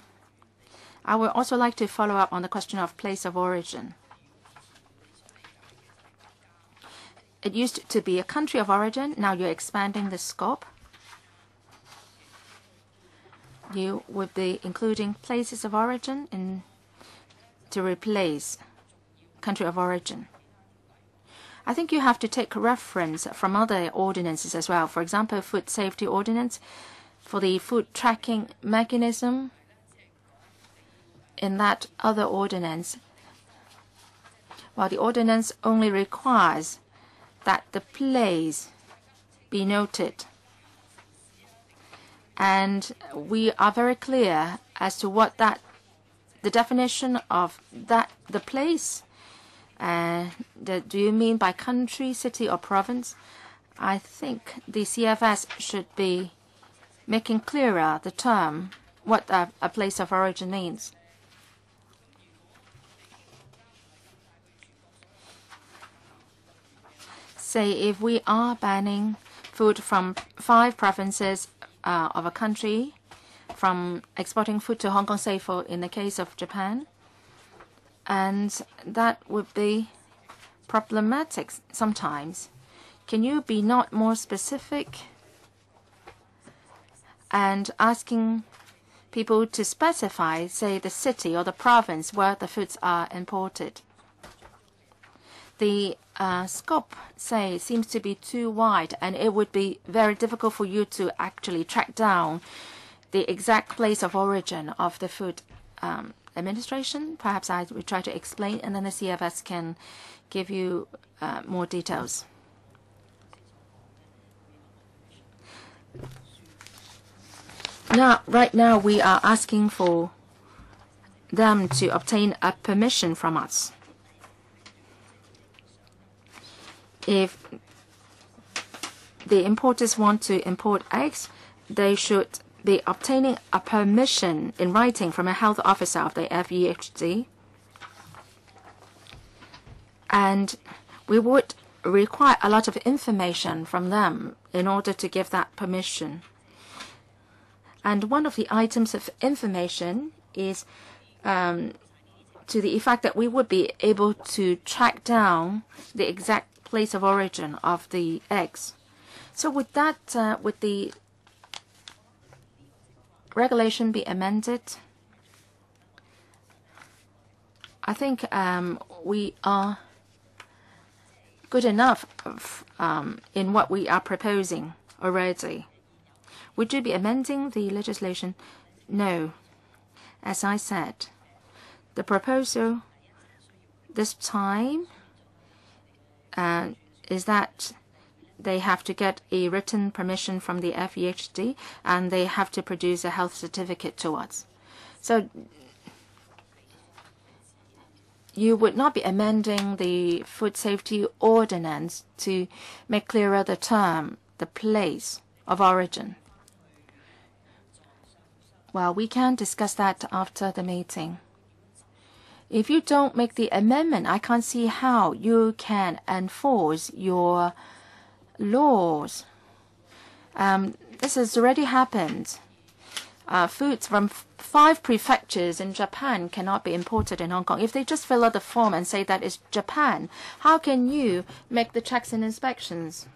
I would also like to follow up on the question of place of origin. It used to be a country of origin. Now you're expanding the scope. You would be including places of origin to replace country of origin. I think you have to take reference from other ordinances as well. For example, food safety ordinance, for the food tracking mechanism. In that other ordinance, while the ordinance only requires that the place be noted, and we are very clear as to what the definition of the place. Do you mean by country, city, or province? I think the CFS should be making clearer the term, what a place of origin means. Say if we are banning food from 5 provinces of a country from exporting food to Hong Kong, say for in the case of Japan, and that would be problematic sometimes. Can you be not more specific and asking people to specify, say, the city or the province where the foods are imported? The scope, say, seems to be too wide, and it would be very difficult for you to actually track down the exact place of origin of the food. Administration, perhaps I will try to explain, and then the CFS can give you more details. Right now, we are asking for them to obtain a permission from us. If the importers want to import eggs, they should be obtaining a permission in writing from a health officer of the FEHD. And we would require a lot of information from them in order to give that permission. And one of the items of information is to the effect that we would be able to track down the exact place of origin of the eggs. So would that, would the regulation be amended? I think we are good enough in what we are proposing already. Would you be amending the legislation? No. As I said, the proposal this time is that they have to get a written permission from the FEHD, and they have to produce a health certificate to us. So you would not be amending the food safety ordinance to make clearer the term, the place of origin. Well, we can discuss that after the meeting. If you don't make the amendment, I can't see how you can enforce your laws. This has already happened. Foods from 5 prefectures in Japan cannot be imported in Hong Kong. If they just fill out the form and say that it's Japan, how can you make the checks and inspections?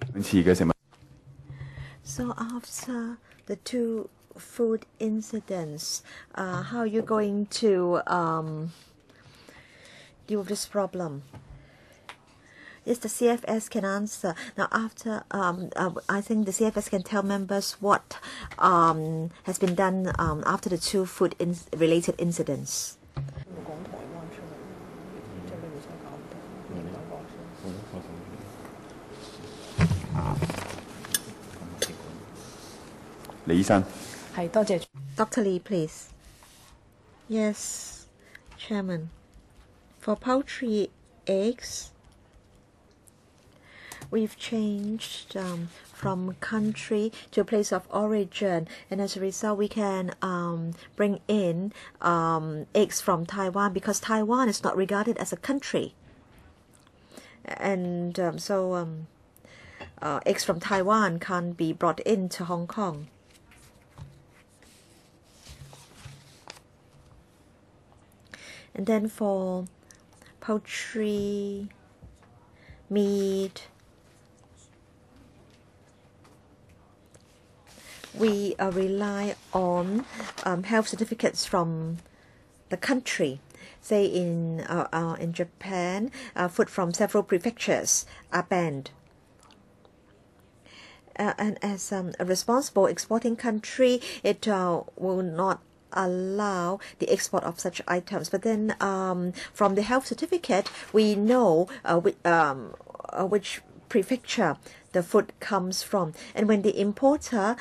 So after the 2 food incidents, how are you going to deal with this problem? Yes, the CFS can answer. Now, after I think the CFS can tell members what has been done after the 2 food-related incidents. Dr. Lee, please. Yes, Chairman. For poultry eggs, we've changed from country to place of origin, and as a result we can bring in eggs from Taiwan, because Taiwan is not regarded as a country, and eggs from Taiwan can't be brought into Hong Kong. And then for poultry, meat, we rely on health certificates from the country. Say in Japan, food from several prefectures are banned. And as a responsible exporting country, it will not allow the export of such items. But then from the health certificate, we know which prefecture the food comes from. And when the importer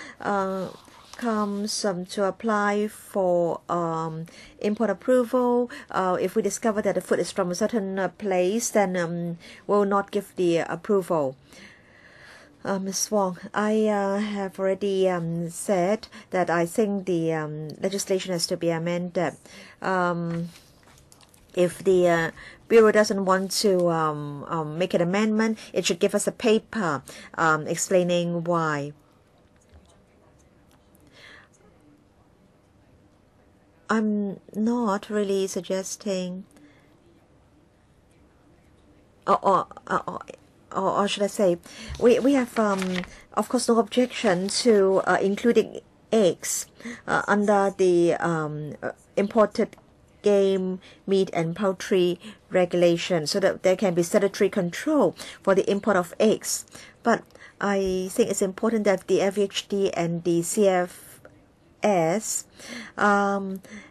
comes to apply for import approval, if we discover that the food is from a certain place, then we'll not give the approval. Ms. Wong, I have already said that I think the legislation has to be amended. If the Bureau doesn't want to make an amendment, it should give us a paper explaining why. I'm not really suggesting, or should I say, we have, of course, no objection to including eggs under the imported game, meat and poultry regulation, so that there can be statutory control for the import of eggs. But I think it's important that the FHD and the CFS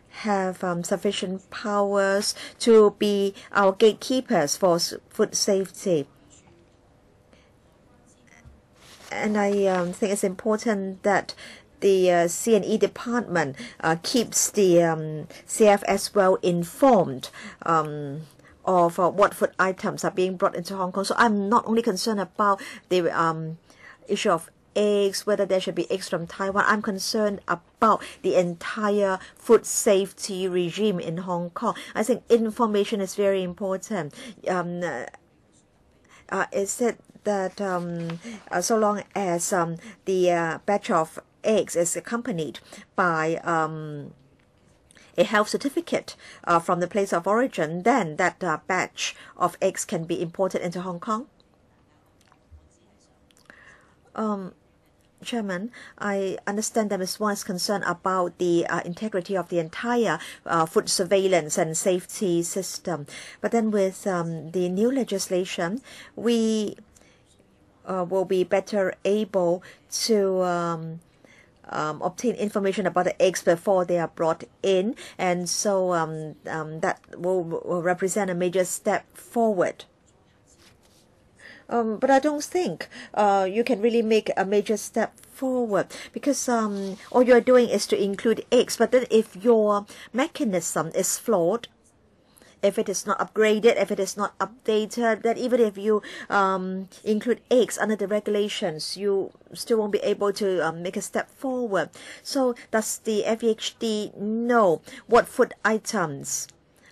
have sufficient powers to be our gatekeepers for food safety. And I think it's important that the C&E department keeps the CFS well informed of what food items are being brought into Hong Kong. So I'm not only concerned about the issue of eggs, whether there should be eggs from Taiwan. I'm concerned about the entire food safety regime in Hong Kong. I think information is very important. Is said that so long as the batch of eggs is accompanied by a health certificate from the place of origin, then that batch of eggs can be imported into Hong Kong. Chairman, I understand that Ms. Wong is concerned about the integrity of the entire food surveillance and safety system. But then with the new legislation, we will be better able to obtain information about the eggs before they are brought in, and so that will represent a major step forward. But I don't think you can really make a major step forward, because all you're doing is to include eggs. But then if your mechanism is flawed, if it is not upgraded, if it is not updated, then even if you include eggs under the regulations, you still won't be able to make a step forward. So does the FHD know what food items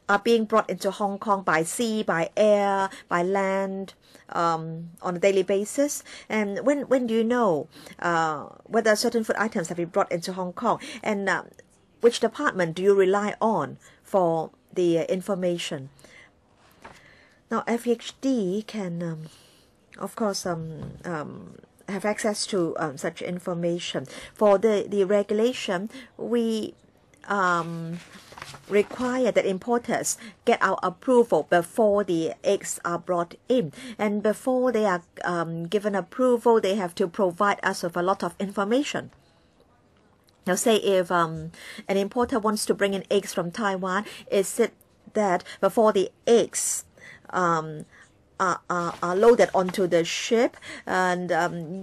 are being brought into Hong Kong by sea, by air, by land, on a daily basis? And when do you know whether certain food items have been brought into Hong Kong? And which department do you rely on for the information? Now, FEHD can, of course, have access to such information. For the regulation, we require that importers get our approval before the eggs are brought in. And before they are given approval, they have to provide us with a lot of information. Now, say if an importer wants to bring in eggs from Taiwan, is it that before the eggs are loaded onto the ship, and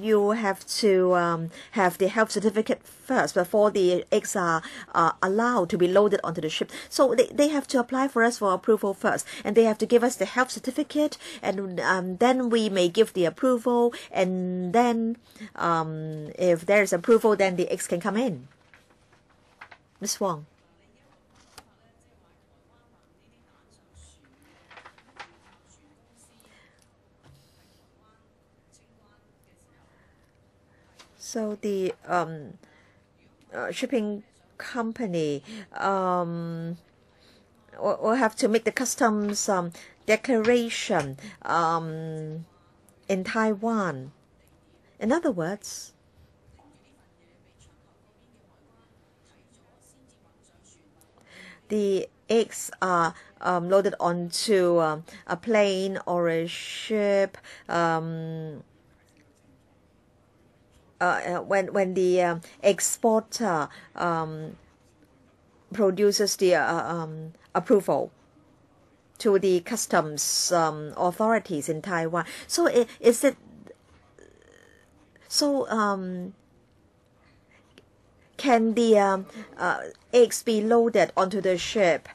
you have to have the health certificate first before the eggs are allowed to be loaded onto the ship. So they have to apply for us for approval first, and they have to give us the health certificate, and then we may give the approval, and then if there is approval, then the eggs can come in. Ms. Wong. So the shipping company will have to make the customs declaration in Taiwan. In other words, the eggs are loaded onto a plane or a ship when the exporter produces the approval to the customs authorities in Taiwan. So is it so? Can the eggs be loaded onto the ship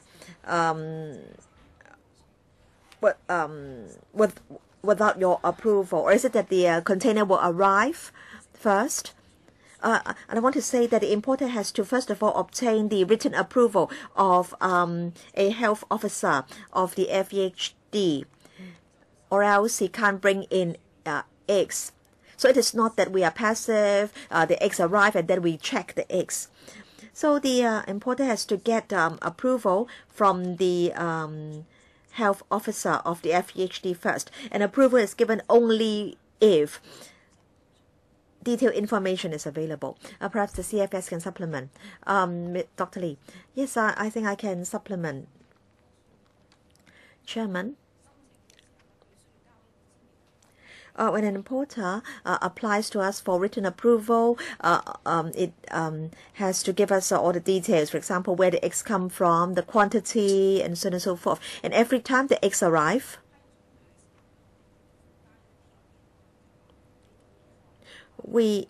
without your approval, or is it that the container will arrive first? And I want to say that the importer has to first of all obtain the written approval of a health officer of the FEHD, or else he can't bring in eggs. So it is not that we are passive, the eggs arrive and then we check the eggs. So the importer has to get approval from the health officer of the FEHD first. And approval is given only if detailed information is available. Perhaps the CFS can supplement. Dr. Lee. Yes, I think I can supplement. Chairman. When an importer applies to us for written approval, it has to give us all the details. For example, where the eggs come from, the quantity, and so on and so forth. And every time the eggs arrive, we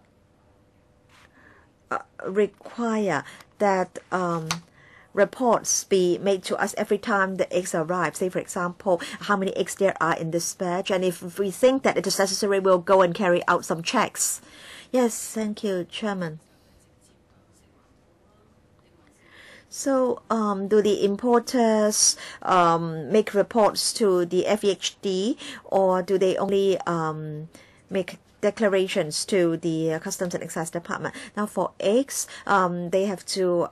require that reports be made to us every time the eggs arrive. Say, for example, how many eggs there are in this batch, and if we think that it is necessary, we'll go and carry out some checks. Yes, thank you, Chairman. So, do the importers make reports to the FEHD, or do they only make declarations to the Customs and Excise Department? Now, for eggs, they have to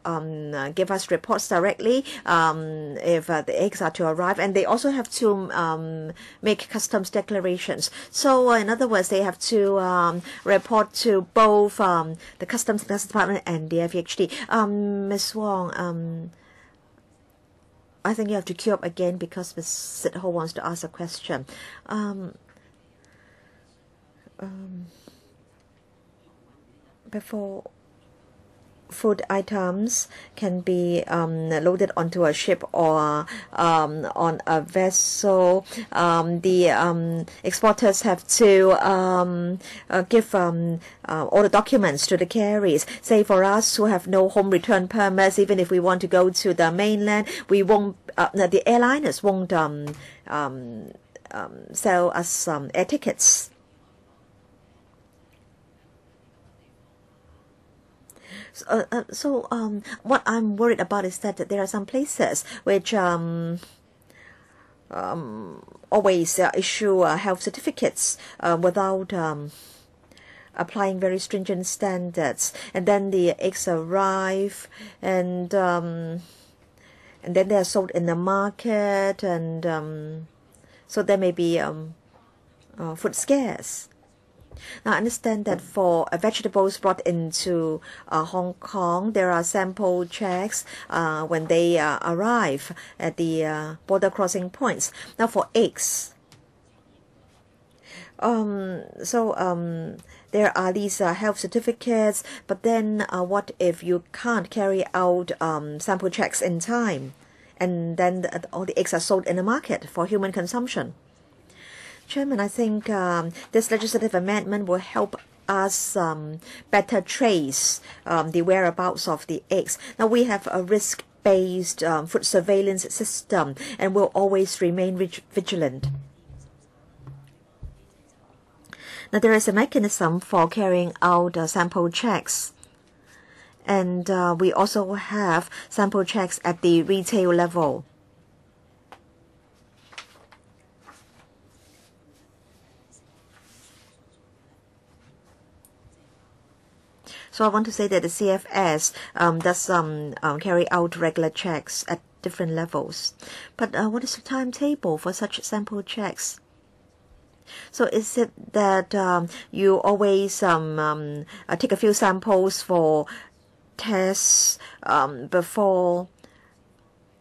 give us reports directly if the eggs are to arrive, and they also have to make customs declarations. So, in other words, they have to report to both the Customs and Excise Department and the FEHD. Ms. Wong, I think you have to queue up again because Ms. Sit Ho wants to ask a question. Before food items can be loaded onto a ship or on a vessel, the exporters have to give all the documents to the carriers. Say for us who have no home return permits, even if we want to go to the mainland, we won't. The airliners won't sell us air tickets. What I'm worried about is that there are some places which always issue health certificates without applying very stringent standards, and then the eggs arrive, and then they are sold in the market, and so there may be food scarce. Now, I understand that for vegetables brought into Hong Kong, there are sample checks when they arrive at the border crossing points. Now, for eggs, there are these health certificates, but then what if you can't carry out sample checks in time, and then all the eggs are sold in the market for human consumption? Chairman, I think this legislative amendment will help us better trace the whereabouts of the eggs. Now, we have a risk-based food surveillance system and will always remain vigilant. Now, there is a mechanism for carrying out sample checks. And we also have sample checks at the retail level. So I want to say that the CFS does carry out regular checks at different levels. But what is the timetable for such sample checks? So is it that you always take a few samples for tests before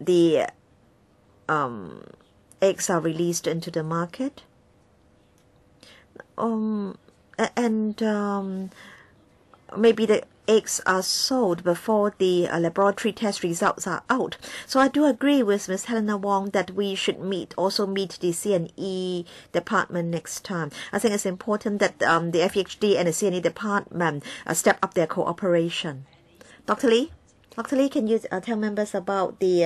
the eggs are released into the market? Maybe the eggs are sold before the laboratory test results are out. So I do agree with Ms. Helena Wong that we should also meet the C&E department next time. I think it's important that the FEHD and the C&E department step up their cooperation. Dr. Lee, can you tell members about the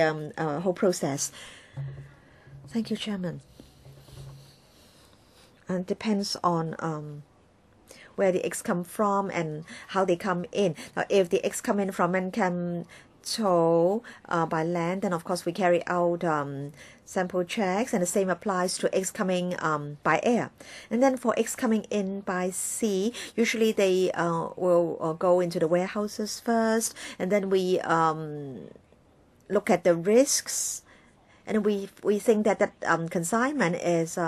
whole process? Thank you, Chairman. It depends on where the eggs come from and how they come in. Now, if the eggs come in from Mankamto by land, then of course we carry out sample checks, and the same applies to eggs coming by air. And then for eggs coming in by sea, usually they will go into the warehouses first, and then we look at the risks, and we think that consignment is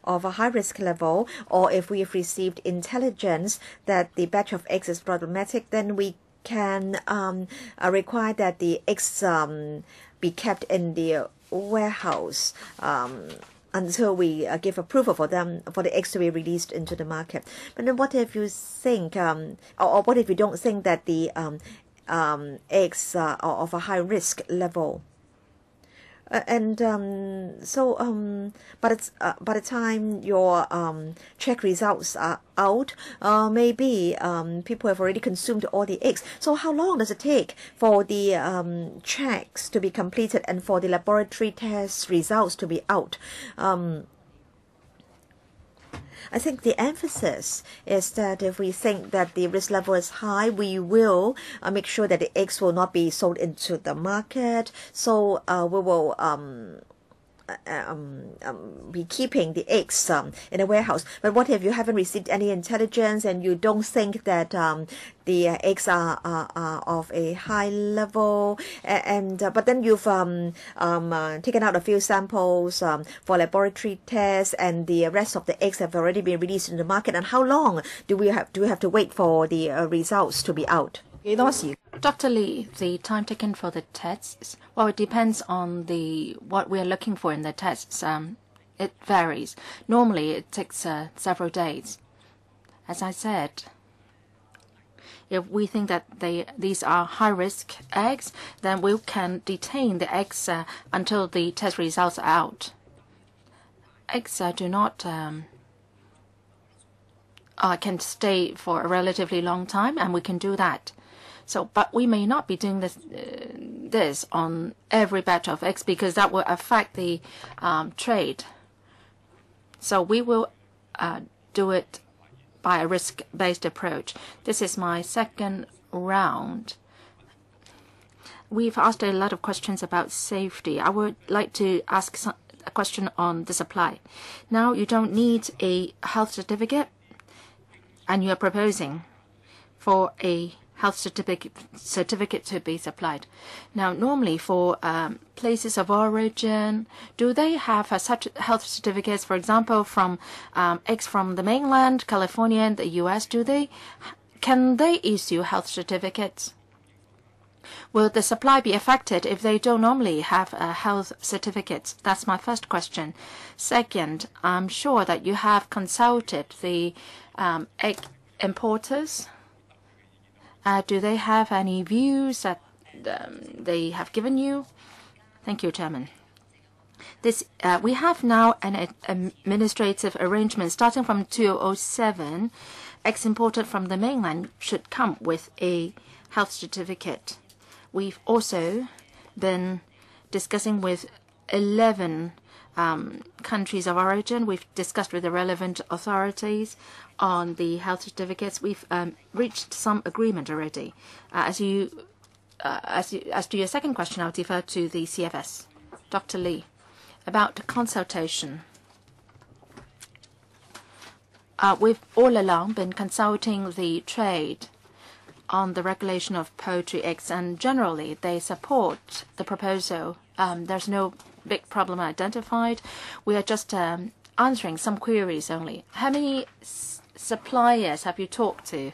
of a high risk level, or if we have received intelligence that the batch of eggs is problematic, then we can require that the eggs be kept in the warehouse until we give approval for the eggs to be released into the market. But then what if you think, or what if you don't think that the eggs are of a high risk level? By the time your check results are out, maybe people have already consumed all the eggs. So how long does it take for the checks to be completed and for the laboratory test results to be out? I think the emphasis is that if we think that the risk level is high, we will make sure that the eggs will not be sold into the market. So we will be keeping the eggs in a warehouse. But what if you haven't received any intelligence and you don't think that the eggs are of a high level, but then you've taken out a few samples for laboratory tests, and the rest of the eggs have already been released in the market? And how long do we have to wait for the results to be out?
Dr. Lee, the time taken for the tests, well, it depends on what we are looking for in the tests. It varies. Normally, it takes several days. As I said, if we think that these are high-risk eggs, then we can detain the eggs until the test results are out. Eggs do not can stay for a relatively long time, and we can do that. So, but we may not be doing this on every batch of eggs, because that will affect the trade. So we will do it by a risk-based approach. This is my second round, we've asked a lot of questions about safety. I would like to ask a question on the supply. Now you don't need a health certificate, and you are proposing for a health certificate to be supplied. Now, normally for places of origin, do they have such health certificates, for example, from eggs from the mainland, California, and the U.S.? Can they issue health certificates? Will the supply be affected if they don't normally have health certificates? That's my first question. Second, I'm sure that you have consulted the egg importers. Do they have any views that they have given you? Thank you, Chairman. We have now an administrative arrangement starting from 2007. Eggs imported from the mainland should come with a health certificate. We've also been discussing with 11 countries of origin. We've discussed with the relevant authorities on the health certificates. We've reached some agreement already. As to your second question, I'll defer to the CFS. Dr. Lee, about consultation. We've all along been consulting the trade on the regulation of poultry eggs, and generally they support the proposal. There's no big problem identified. We are just answering some queries only. How many suppliers have you talked to?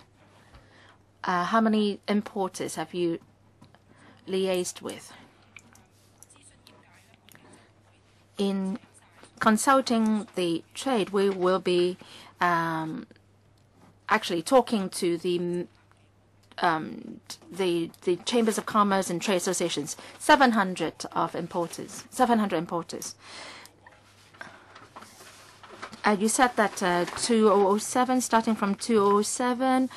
How many importers have you liaised with? In consulting the trade, we will be actually talking to the chambers of commerce and trade associations, 700 importers. You said that 2007, starting from 2007,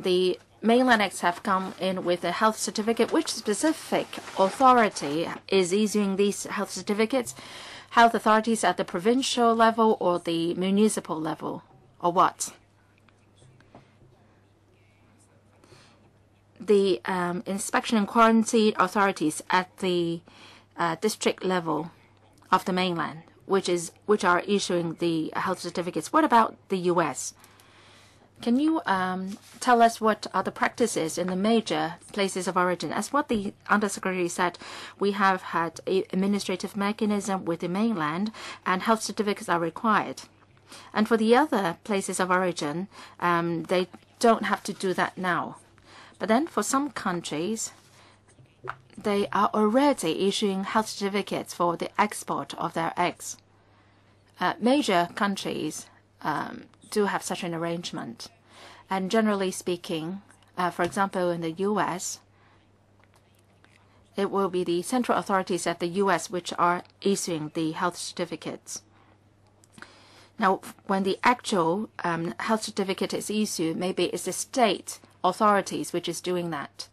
the mainland eggs have come in with a health certificate. Which specific authority is issuing these health certificates? Health authorities at the provincial level or the municipal level, or what? The inspection and quarantine authorities at the district level of the mainland, which are issuing the health certificates. What about the U.S.? Can you tell us what are the practices in the major places of origin? As what the Undersecretary said, we have had an administrative mechanism with the mainland, and health certificates are required. And for the other places of origin, they don't have to do that now. But then for some countries, they are already issuing health certificates for the export of their eggs. Major countries do have such an arrangement. And generally speaking, for example, in the U.S., it will be the central authorities at the U.S. which are issuing the health certificates. Now, when the actual health certificate is issued, maybe it's the state authorities which is doing that.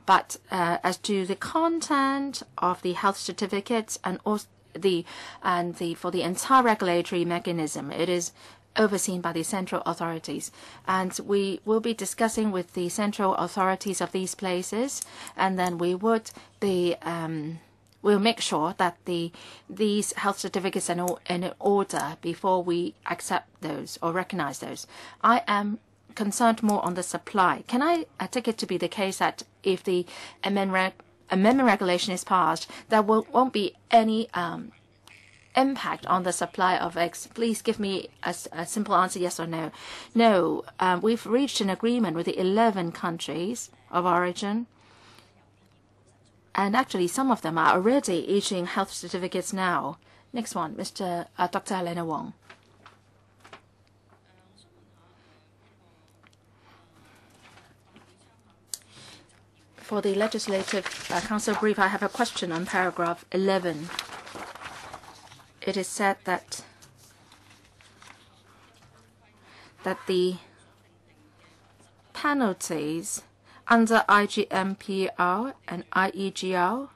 But as to the content of the health certificates and also for the entire regulatory mechanism, it is overseen by the central authorities. And we will be discussing with the central authorities of these places, and then we would be we'll make sure that these health certificates are in order before we accept those or recognize those. I am concerned more on the supply. Can I take it to be the case that if the amendment regulation is passed, there won't be any impact on the supply of eggs? Please give me a simple answer, yes or no. No, we've reached an agreement with the 11 countries of origin. And actually, some of them are already issuing health certificates now. Next one, Dr. Helena Wong. For the Legislative Council brief, I have a question on paragraph 11. It is said that the penalties under IGMPR and IEGR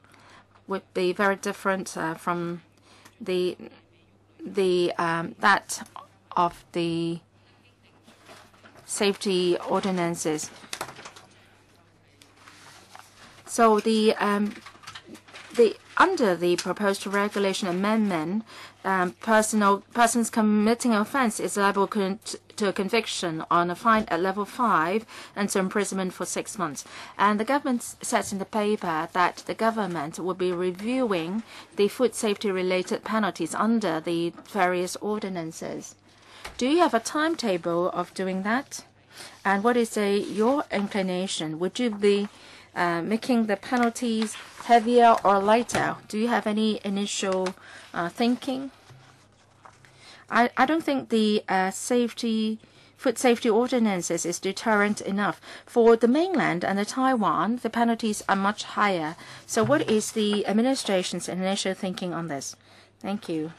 would be very different from that of the safety ordinances. So under the proposed regulation amendment, persons committing offence is liable to a conviction on a fine at level 5 and to imprisonment for 6 months. And the government says in the paper that the government will be reviewing the food safety-related penalties under the various ordinances. Do you have a timetable of doing that? And what is your inclination? Would you be making the penalties heavier or lighter? Do you have any initial thinking? I don't think the food safety ordinances is deterrent enough. For the mainland and the Taiwan, the penalties are much higher. So what is the administration's initial thinking on this? Thank you,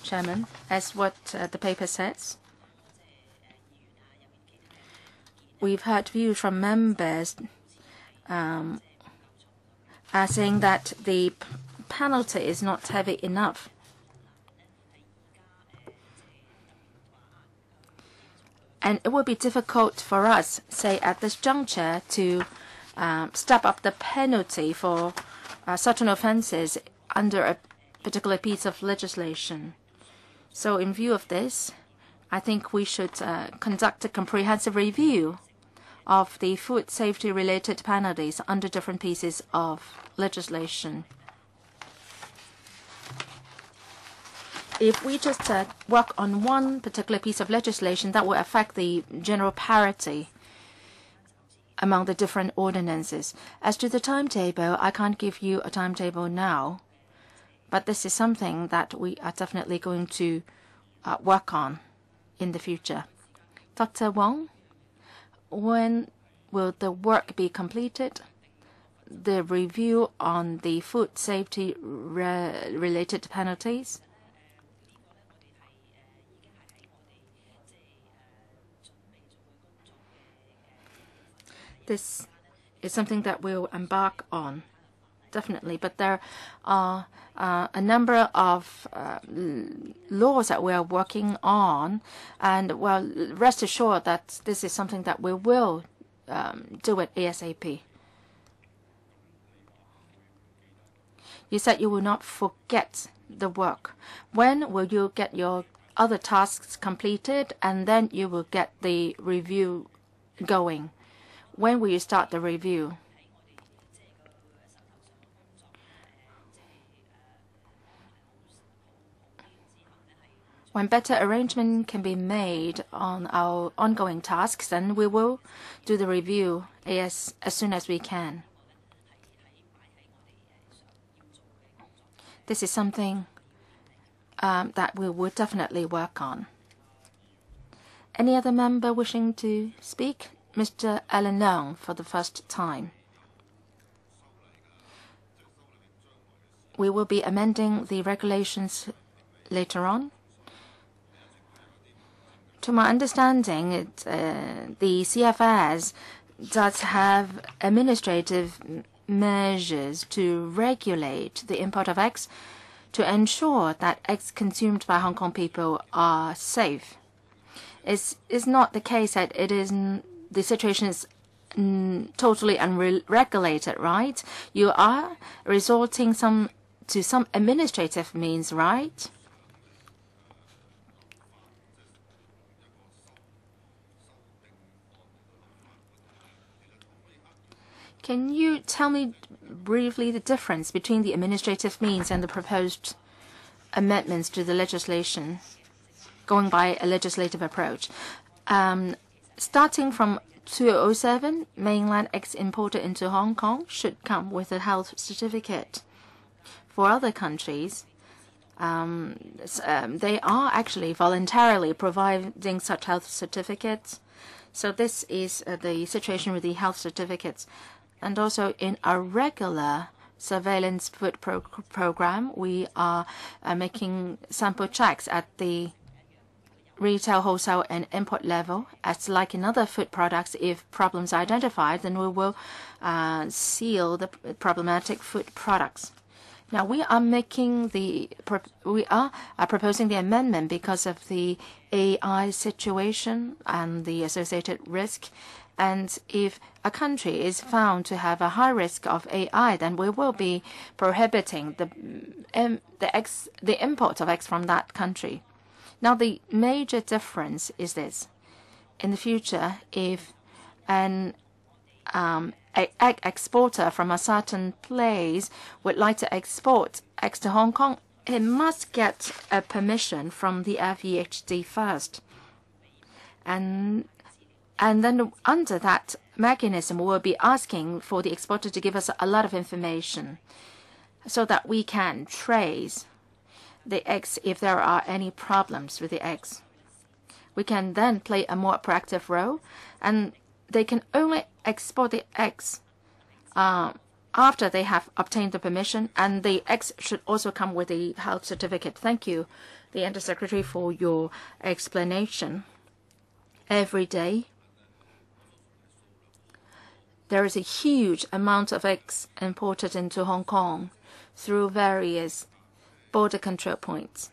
Chairman. As what the paper says, we've heard views from members saying that the penalty is not heavy enough. And it will be difficult for us, say, at this juncture, to step up the penalty for certain offences under a particular piece of legislation. So in view of this, I think we should conduct a comprehensive review of the food safety-related penalties under different pieces of legislation. If we just work on one particular piece of legislation, that will affect the general parity among the different ordinances. As to the timetable, I can't give you a timetable now, but this is something that we are definitely going to work on in the future. Dr. Wong, when will the work be completed? The review on the food safety related penalties? This is something that we'll embark on, definitely. But there are a number of laws that we are working on, and well, rest assured that this is something that we will do it ASAP. You said you will not forget the work. When will you get your other tasks completed, and then you will get the review going? When will you start the review? When better arrangement can be made on our ongoing tasks, then we will do the review as soon as we can. This is something that we will definitely work on. Any other member wishing to speak? Mr. Alan Leung for the first time. We will be amending the regulations later on. To my understanding, the CFS does have administrative measures to regulate the import of eggs to ensure that eggs consumed by Hong Kong people are safe. It's not the case that the situation is totally unregulated, right? You are resorting to some administrative means, right? Can you tell me briefly the difference between the administrative means and the proposed amendments to the legislation, going by a legislative approach? Starting from 2007, mainland eggs imported into Hong Kong should come with a health certificate. For other countries, they are actually voluntarily providing such health certificates. So this is the situation with the health certificates. And also in our regular surveillance food program, we are making sample checks at the retail, wholesale, and import level. As like in other food products, if problems are identified, then we will seal the problematic food products. Now we are proposing the amendment because of the AI situation and the associated risk. And if a country is found to have a high risk of AI, then we will be prohibiting the import of eggs from that country. Now the major difference is this: in the future, if an egg exporter from a certain place would like to export eggs to Hong Kong, it must get a permission from the FEHD first. And then under that mechanism, we'll be asking for the exporter to give us a lot of information so that we can trace the eggs if there are any problems with the eggs. We can then play a more proactive role, and they can only export the eggs after they have obtained the permission, and the eggs should also come with a health certificate. Thank you, the Undersecretary, for your explanation. Every day, there is a huge amount of eggs imported into Hong Kong through various border control points.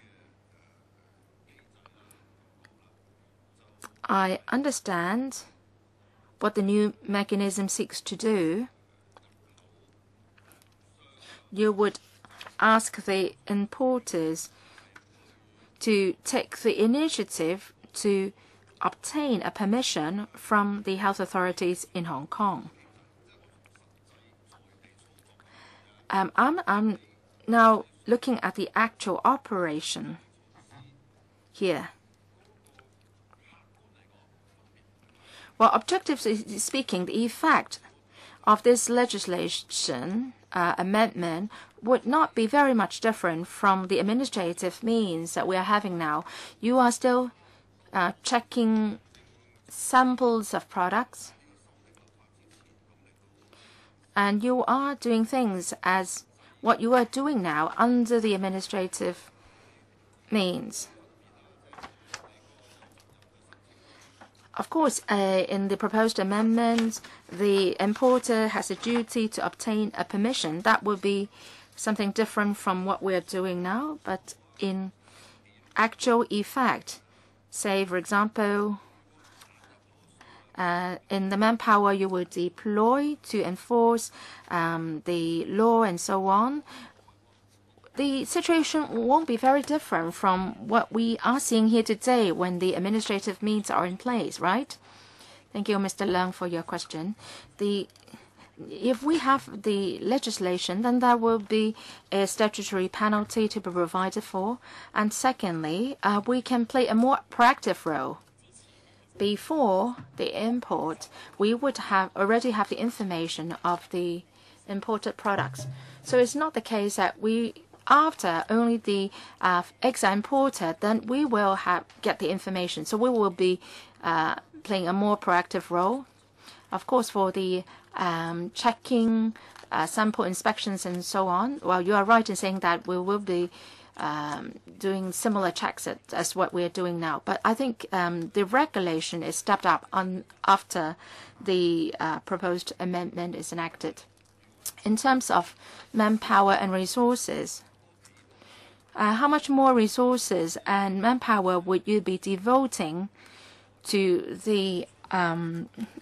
I understand what the new mechanism seeks to do. You would ask the importers to take the initiative to obtain a permission from the health authorities in Hong Kong. I'm now looking at the actual operation here. Well, objectively speaking, the effect of this legislation amendment would not be very much different from the administrative means that we are having now. You are still checking samples of products, and you are doing things as what you are doing now under the administrative means. Of course, in the proposed amendment, the importer has a duty to obtain a permission. That would be something different from what we are doing now. But in actual effect, say, for example, in the manpower you will deploy to enforce the law and so on, the situation won't be very different from what we are seeing here today when the administrative means are in place, right? Thank you, Mr. Leung, for your question. If we have the legislation, then there will be a statutory penalty to be provided for. And secondly, we can play a more proactive role. Before the import, we would already have the information of the imported products. So it's not the case that after only the eggs are imported, then we will get the information. So we will be playing a more proactive role. Of course, for the checking, sample inspections and so on, well, you are right in saying that we will be doing similar checks as what we are doing now. But I think the regulation is stepped up after the proposed amendment is enacted. In terms of manpower and resources, how much more resources and manpower would you be devoting to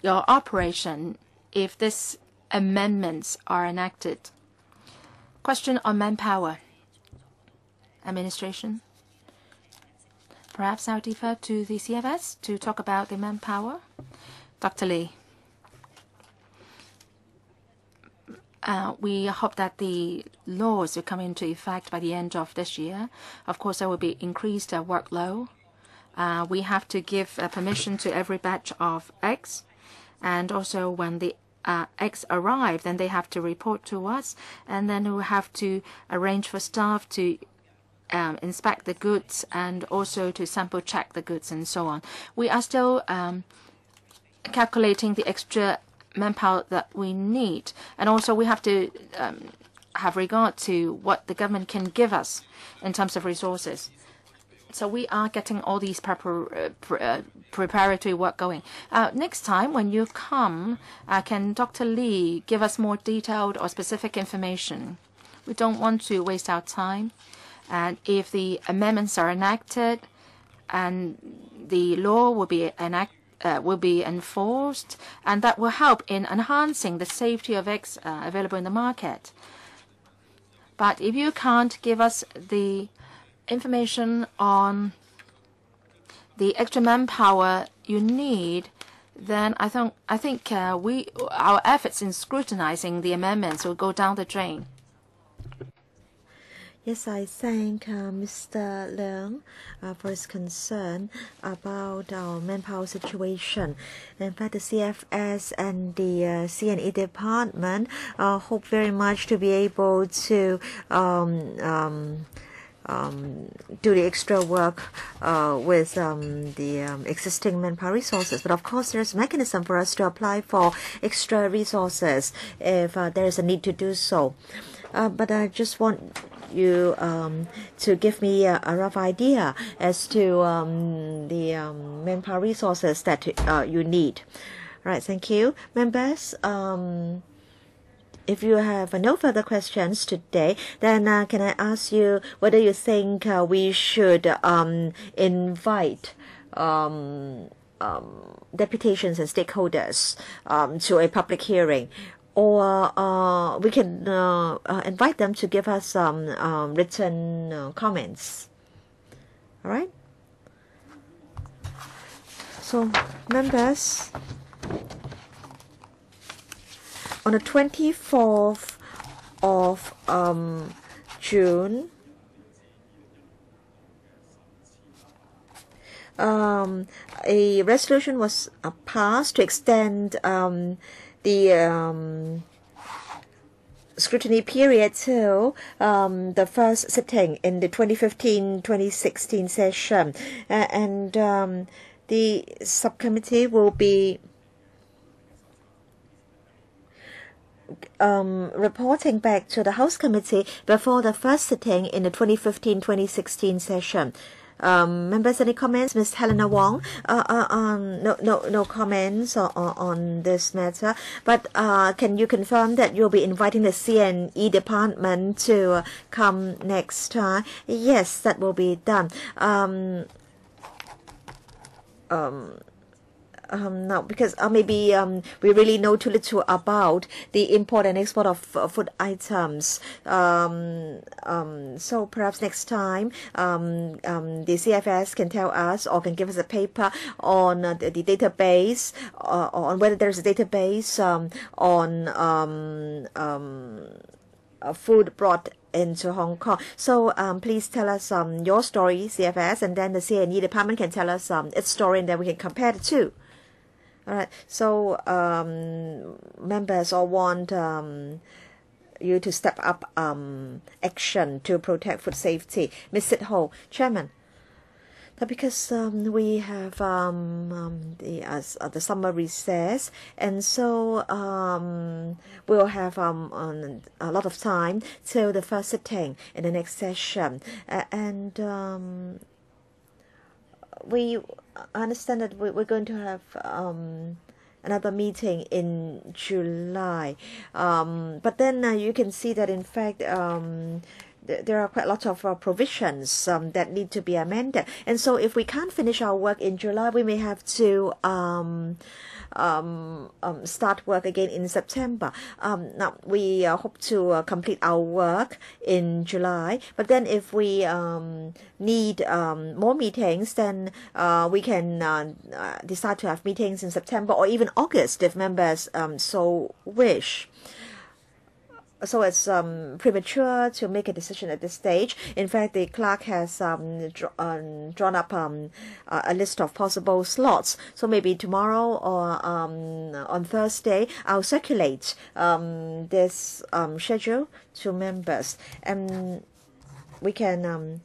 your operation if these amendments are enacted? Question on manpower. Administration. Perhaps I'll defer to the CFS to talk about the manpower. Dr. Lee. We hope that the laws will come into effect by the end of this year. Of course, there will be increased workload. We have to give permission to every batch of eggs. And also when the eggs arrive, then they have to report to us. And then we have to arrange for staff to inspect the goods and also to sample check the goods and so on. We are still calculating the extra manpower that we need, and also we have to have regard to what the government can give us in terms of resources. So we are getting all these preparatory work going. Next time when you come, can Dr. Lee give us more detailed or specific information? We don't want to waste our time. And if the amendments are enacted, and the law will be enforced, and that will help in enhancing the safety of eggs available in the market. But if you can't give us the information on the extra manpower you need, then I think our efforts in scrutinizing the amendments will go down the drain.
Yes, I thank Mr. Leung for his concern about our manpower situation. In fact, the CFS and the C&E department hope very much to be able to do the extra work with the existing manpower resources. But of course, there's a mechanism for us to apply for extra resources if there is a need to do so. But I just want you to give me a rough idea as to the manpower resources that you need. Right, thank you. Members, if you have no further questions today, then can I ask you whether you think we should invite deputations and stakeholders to a public hearing, or we can invite them to give us some written comments. All right? So, members, on the 24th of June, a resolution was passed to extend the scrutiny period till the first sitting in the 2015-2016 session, and the subcommittee will be reporting back to the House Committee before the first sitting in the 2015-2016 session. Members, any comments? Ms. Helena Wong? No comments on this matter. But can you confirm that you'll be inviting the C&E department to come next time? Yes, that will be done. No, because maybe we really know too little about the import and export of food items. So perhaps next time the CFS can tell us or can give us a paper on the database, on whether there's a database on food brought into Hong Kong. So please tell us your story, CFS, and then the C&E department can tell us its story, and then we can compare the two. All right. So members all want you to step up action to protect food safety. Ms. Sit Ho, Chairman. Because we have the summer recess, and so we'll have a lot of time till the first sitting in the next session, and we understand that we're going to have another meeting in July, but then you can see that in fact there are quite a lot of provisions that need to be amended, and so if we can't finish our work in July, we may have to start work again in September. Now we hope to complete our work in July, but then if we need more meetings, then we can decide to have meetings in September or even August if members so wish. So it's premature to make a decision at this stage. In fact, the clerk has drawn up a list of possible slots. So maybe tomorrow or on Thursday, I'll circulate this schedule to members, and we can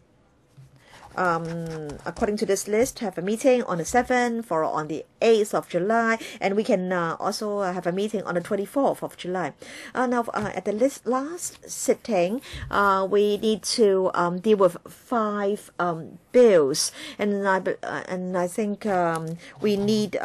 according to this list, have a meeting on the 7th or on the 8th of July, and we can also have a meeting on the 24th of July. Now, at the last sitting, we need to deal with 5 bills, and I think we need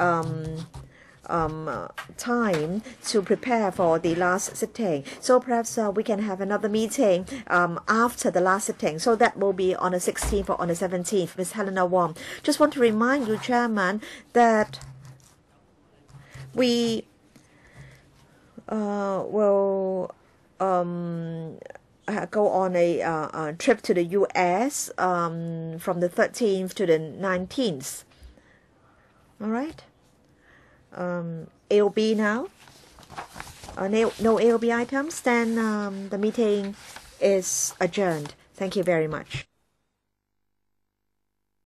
time to prepare for the last sitting. So perhaps we can have another meeting after the last sitting. So that will be on the 16th or on the 17th. Ms. Helena Wong. Just want to remind you, Chairman, that we will go on a trip to the U.S. From the 13th to the 19th. All right. AOB now. No AOB items. Then the meeting is adjourned. Thank you very much.